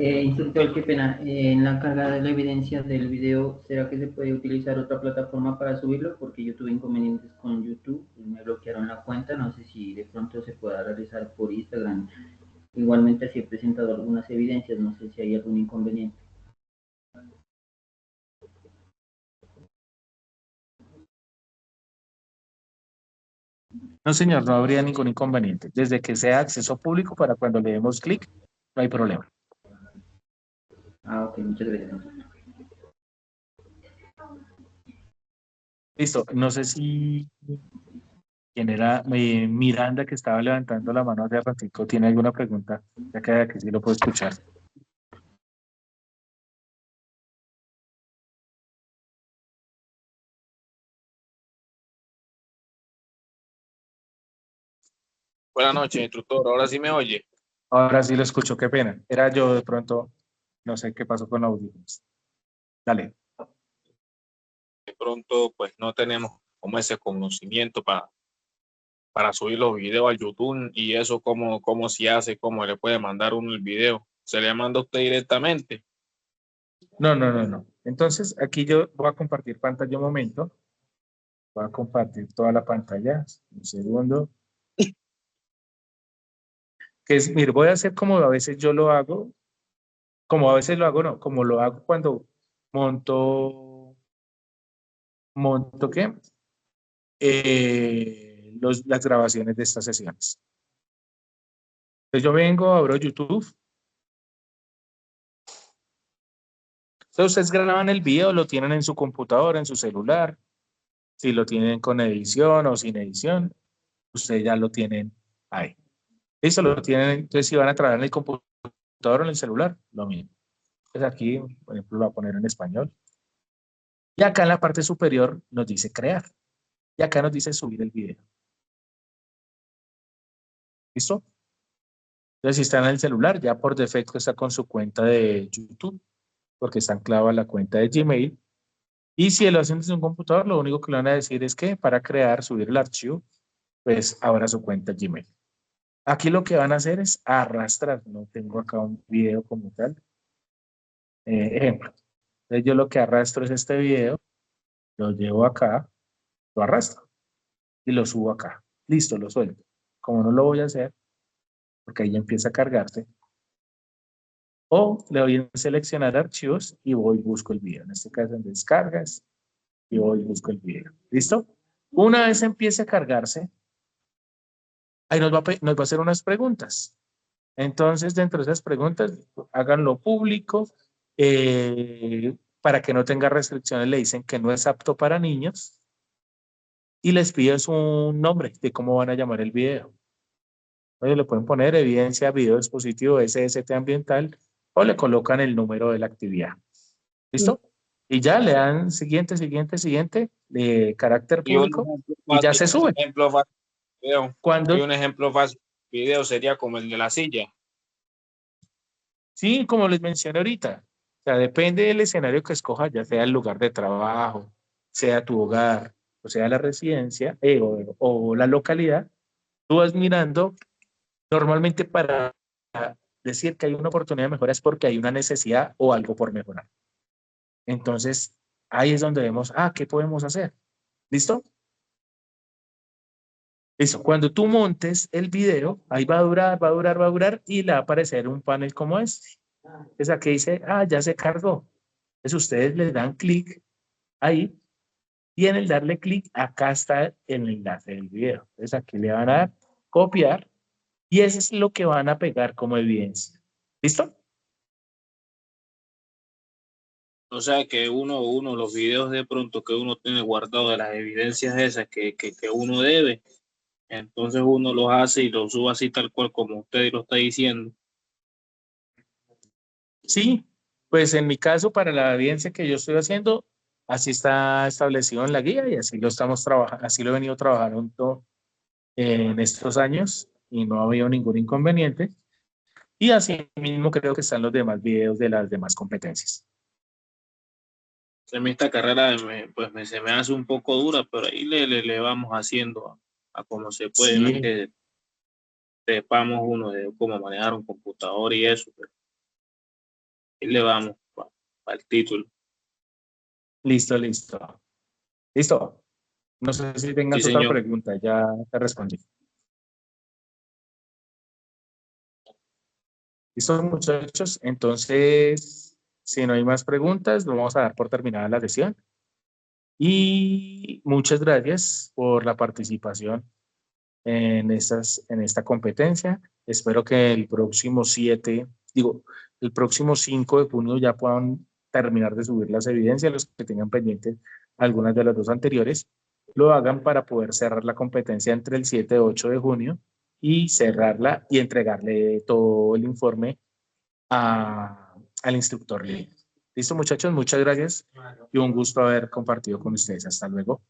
Instructor, qué pena. En la carga de la evidencia del video, ¿será que se puede utilizar otra plataforma para subirlo? Porque yo tuve inconvenientes con YouTube, me bloquearon la cuenta, no sé si de pronto se pueda realizar por Instagram. Igualmente así he presentado algunas evidencias, no sé si hay algún inconveniente. No, señor, no habría ningún inconveniente. Desde que sea acceso público para cuando le demos clic, no hay problema. Ah, ok, muchas gracias. Listo, no sé si quién era Miranda que estaba levantando la mano hace ratito, tiene alguna pregunta, ya que aquí sí lo puedo escuchar. Buenas noches, instructor. Ahora sí me oye. Ahora sí lo escucho, qué pena. Era yo de pronto, no sé qué pasó con los audífonos. Dale. De pronto, pues no tenemos como ese conocimiento para subir los videos a YouTube y eso cómo se hace, cómo le puede mandar uno el video. ¿Se le manda a usted directamente? No. Entonces, aquí yo voy a compartir pantalla un momento. Voy a compartir toda la pantalla. Un segundo. Que es, mire, voy a hacer como a veces yo lo hago. Como a veces lo hago, no. Como lo hago cuando monto ¿qué? Las grabaciones de estas sesiones. Entonces yo vengo, abro YouTube. Entonces ustedes graban el video, lo tienen en su computadora, en su celular. Si lo tienen con edición o sin edición, ustedes ya lo tienen ahí. Listo, lo tienen. Entonces si van a trabajar en el computador o en el celular, lo mismo. Entonces aquí, por ejemplo, lo voy a poner en español. Y acá en la parte superior nos dice crear. Y acá nos dice subir el video. ¿Listo? Entonces, si están en el celular, ya por defecto está con su cuenta de YouTube, porque está anclado a la cuenta de Gmail. Y si lo hacen desde un computador, lo único que le van a decir es que para crear, subir el archivo, pues abra su cuenta Gmail. Aquí lo que van a hacer es arrastrar. No tengo acá un video como tal. Ejemplo. Entonces, yo lo que arrastro es este video, lo llevo acá, lo arrastro y lo subo acá. Listo, lo suelto. como no lo voy a hacer, porque ahí empieza a cargarse, o le doy en seleccionar archivos y voy y busco el video. En este caso en descargas y voy y busco el video. ¿Listo? Una vez empiece a cargarse, ahí nos va a hacer unas preguntas. Entonces, dentro de esas preguntas, háganlo público. Para que no tenga restricciones, le dicen que no es apto para niños y les pides un nombre de cómo van a llamar el video. Oye, le pueden poner evidencia, video dispositivo, SST ambiental o le colocan el número de la actividad. ¿Listo? Y ya le dan siguiente, de carácter Y un público ejemplo y ya fácil, se sube. video. Cuando, Y un ejemplo fácil de video sería como el de la silla. sí, como les mencioné ahorita, o sea, depende del escenario que escojas, ya sea el lugar de trabajo, sea tu hogar, o sea la residencia o la localidad, tú vas mirando normalmente para decir que hay una oportunidad de mejora es porque hay una necesidad o algo por mejorar. Entonces, ahí es donde vemos, ¿qué podemos hacer? ¿Listo? Listo. Cuando tú montes el video, ahí va a durar y le va a aparecer un panel como este. Es aquí dice, ya se cargó. Entonces ustedes le dan clic ahí y en el darle clic, acá está el enlace del video. Entonces aquí le van a dar copiar y eso es lo que van a pegar como evidencia. ¿Listo? O sea que los videos de pronto que uno tiene guardado de las evidencias esas que uno debe, entonces uno los hace y los sube así tal cual como usted lo está diciendo. Sí, pues en mi caso, para la evidencia que yo estoy haciendo, así está establecido en la guía y así lo estamos trabajando, así lo he venido trabajando en estos años y no ha habido ningún inconveniente. Y así mismo creo que están los demás videos de las demás competencias. Esta carrera se me hace un poco dura, pero ahí le vamos haciendo a como se puede. No es Sí, que sepamos uno de cómo manejar un computador y eso, pero ahí le vamos para el título. listo. Listo. No sé si Sí, tengas otra señor. pregunta, ya te respondí. Listo, muchachos. Entonces, si no hay más preguntas, lo vamos a dar por terminada la sesión. Y muchas gracias por la participación en esta competencia. Espero que el próximo el próximo 5 de junio ya puedan terminar de subir las evidencias, los que tengan pendientes algunas de las dos anteriores, lo hagan para poder cerrar la competencia entre el 7 y 8 de junio y cerrarla y entregarle todo el informe al instructor libre. Listo, muchachos, muchas gracias y un gusto haber compartido con ustedes. Hasta luego.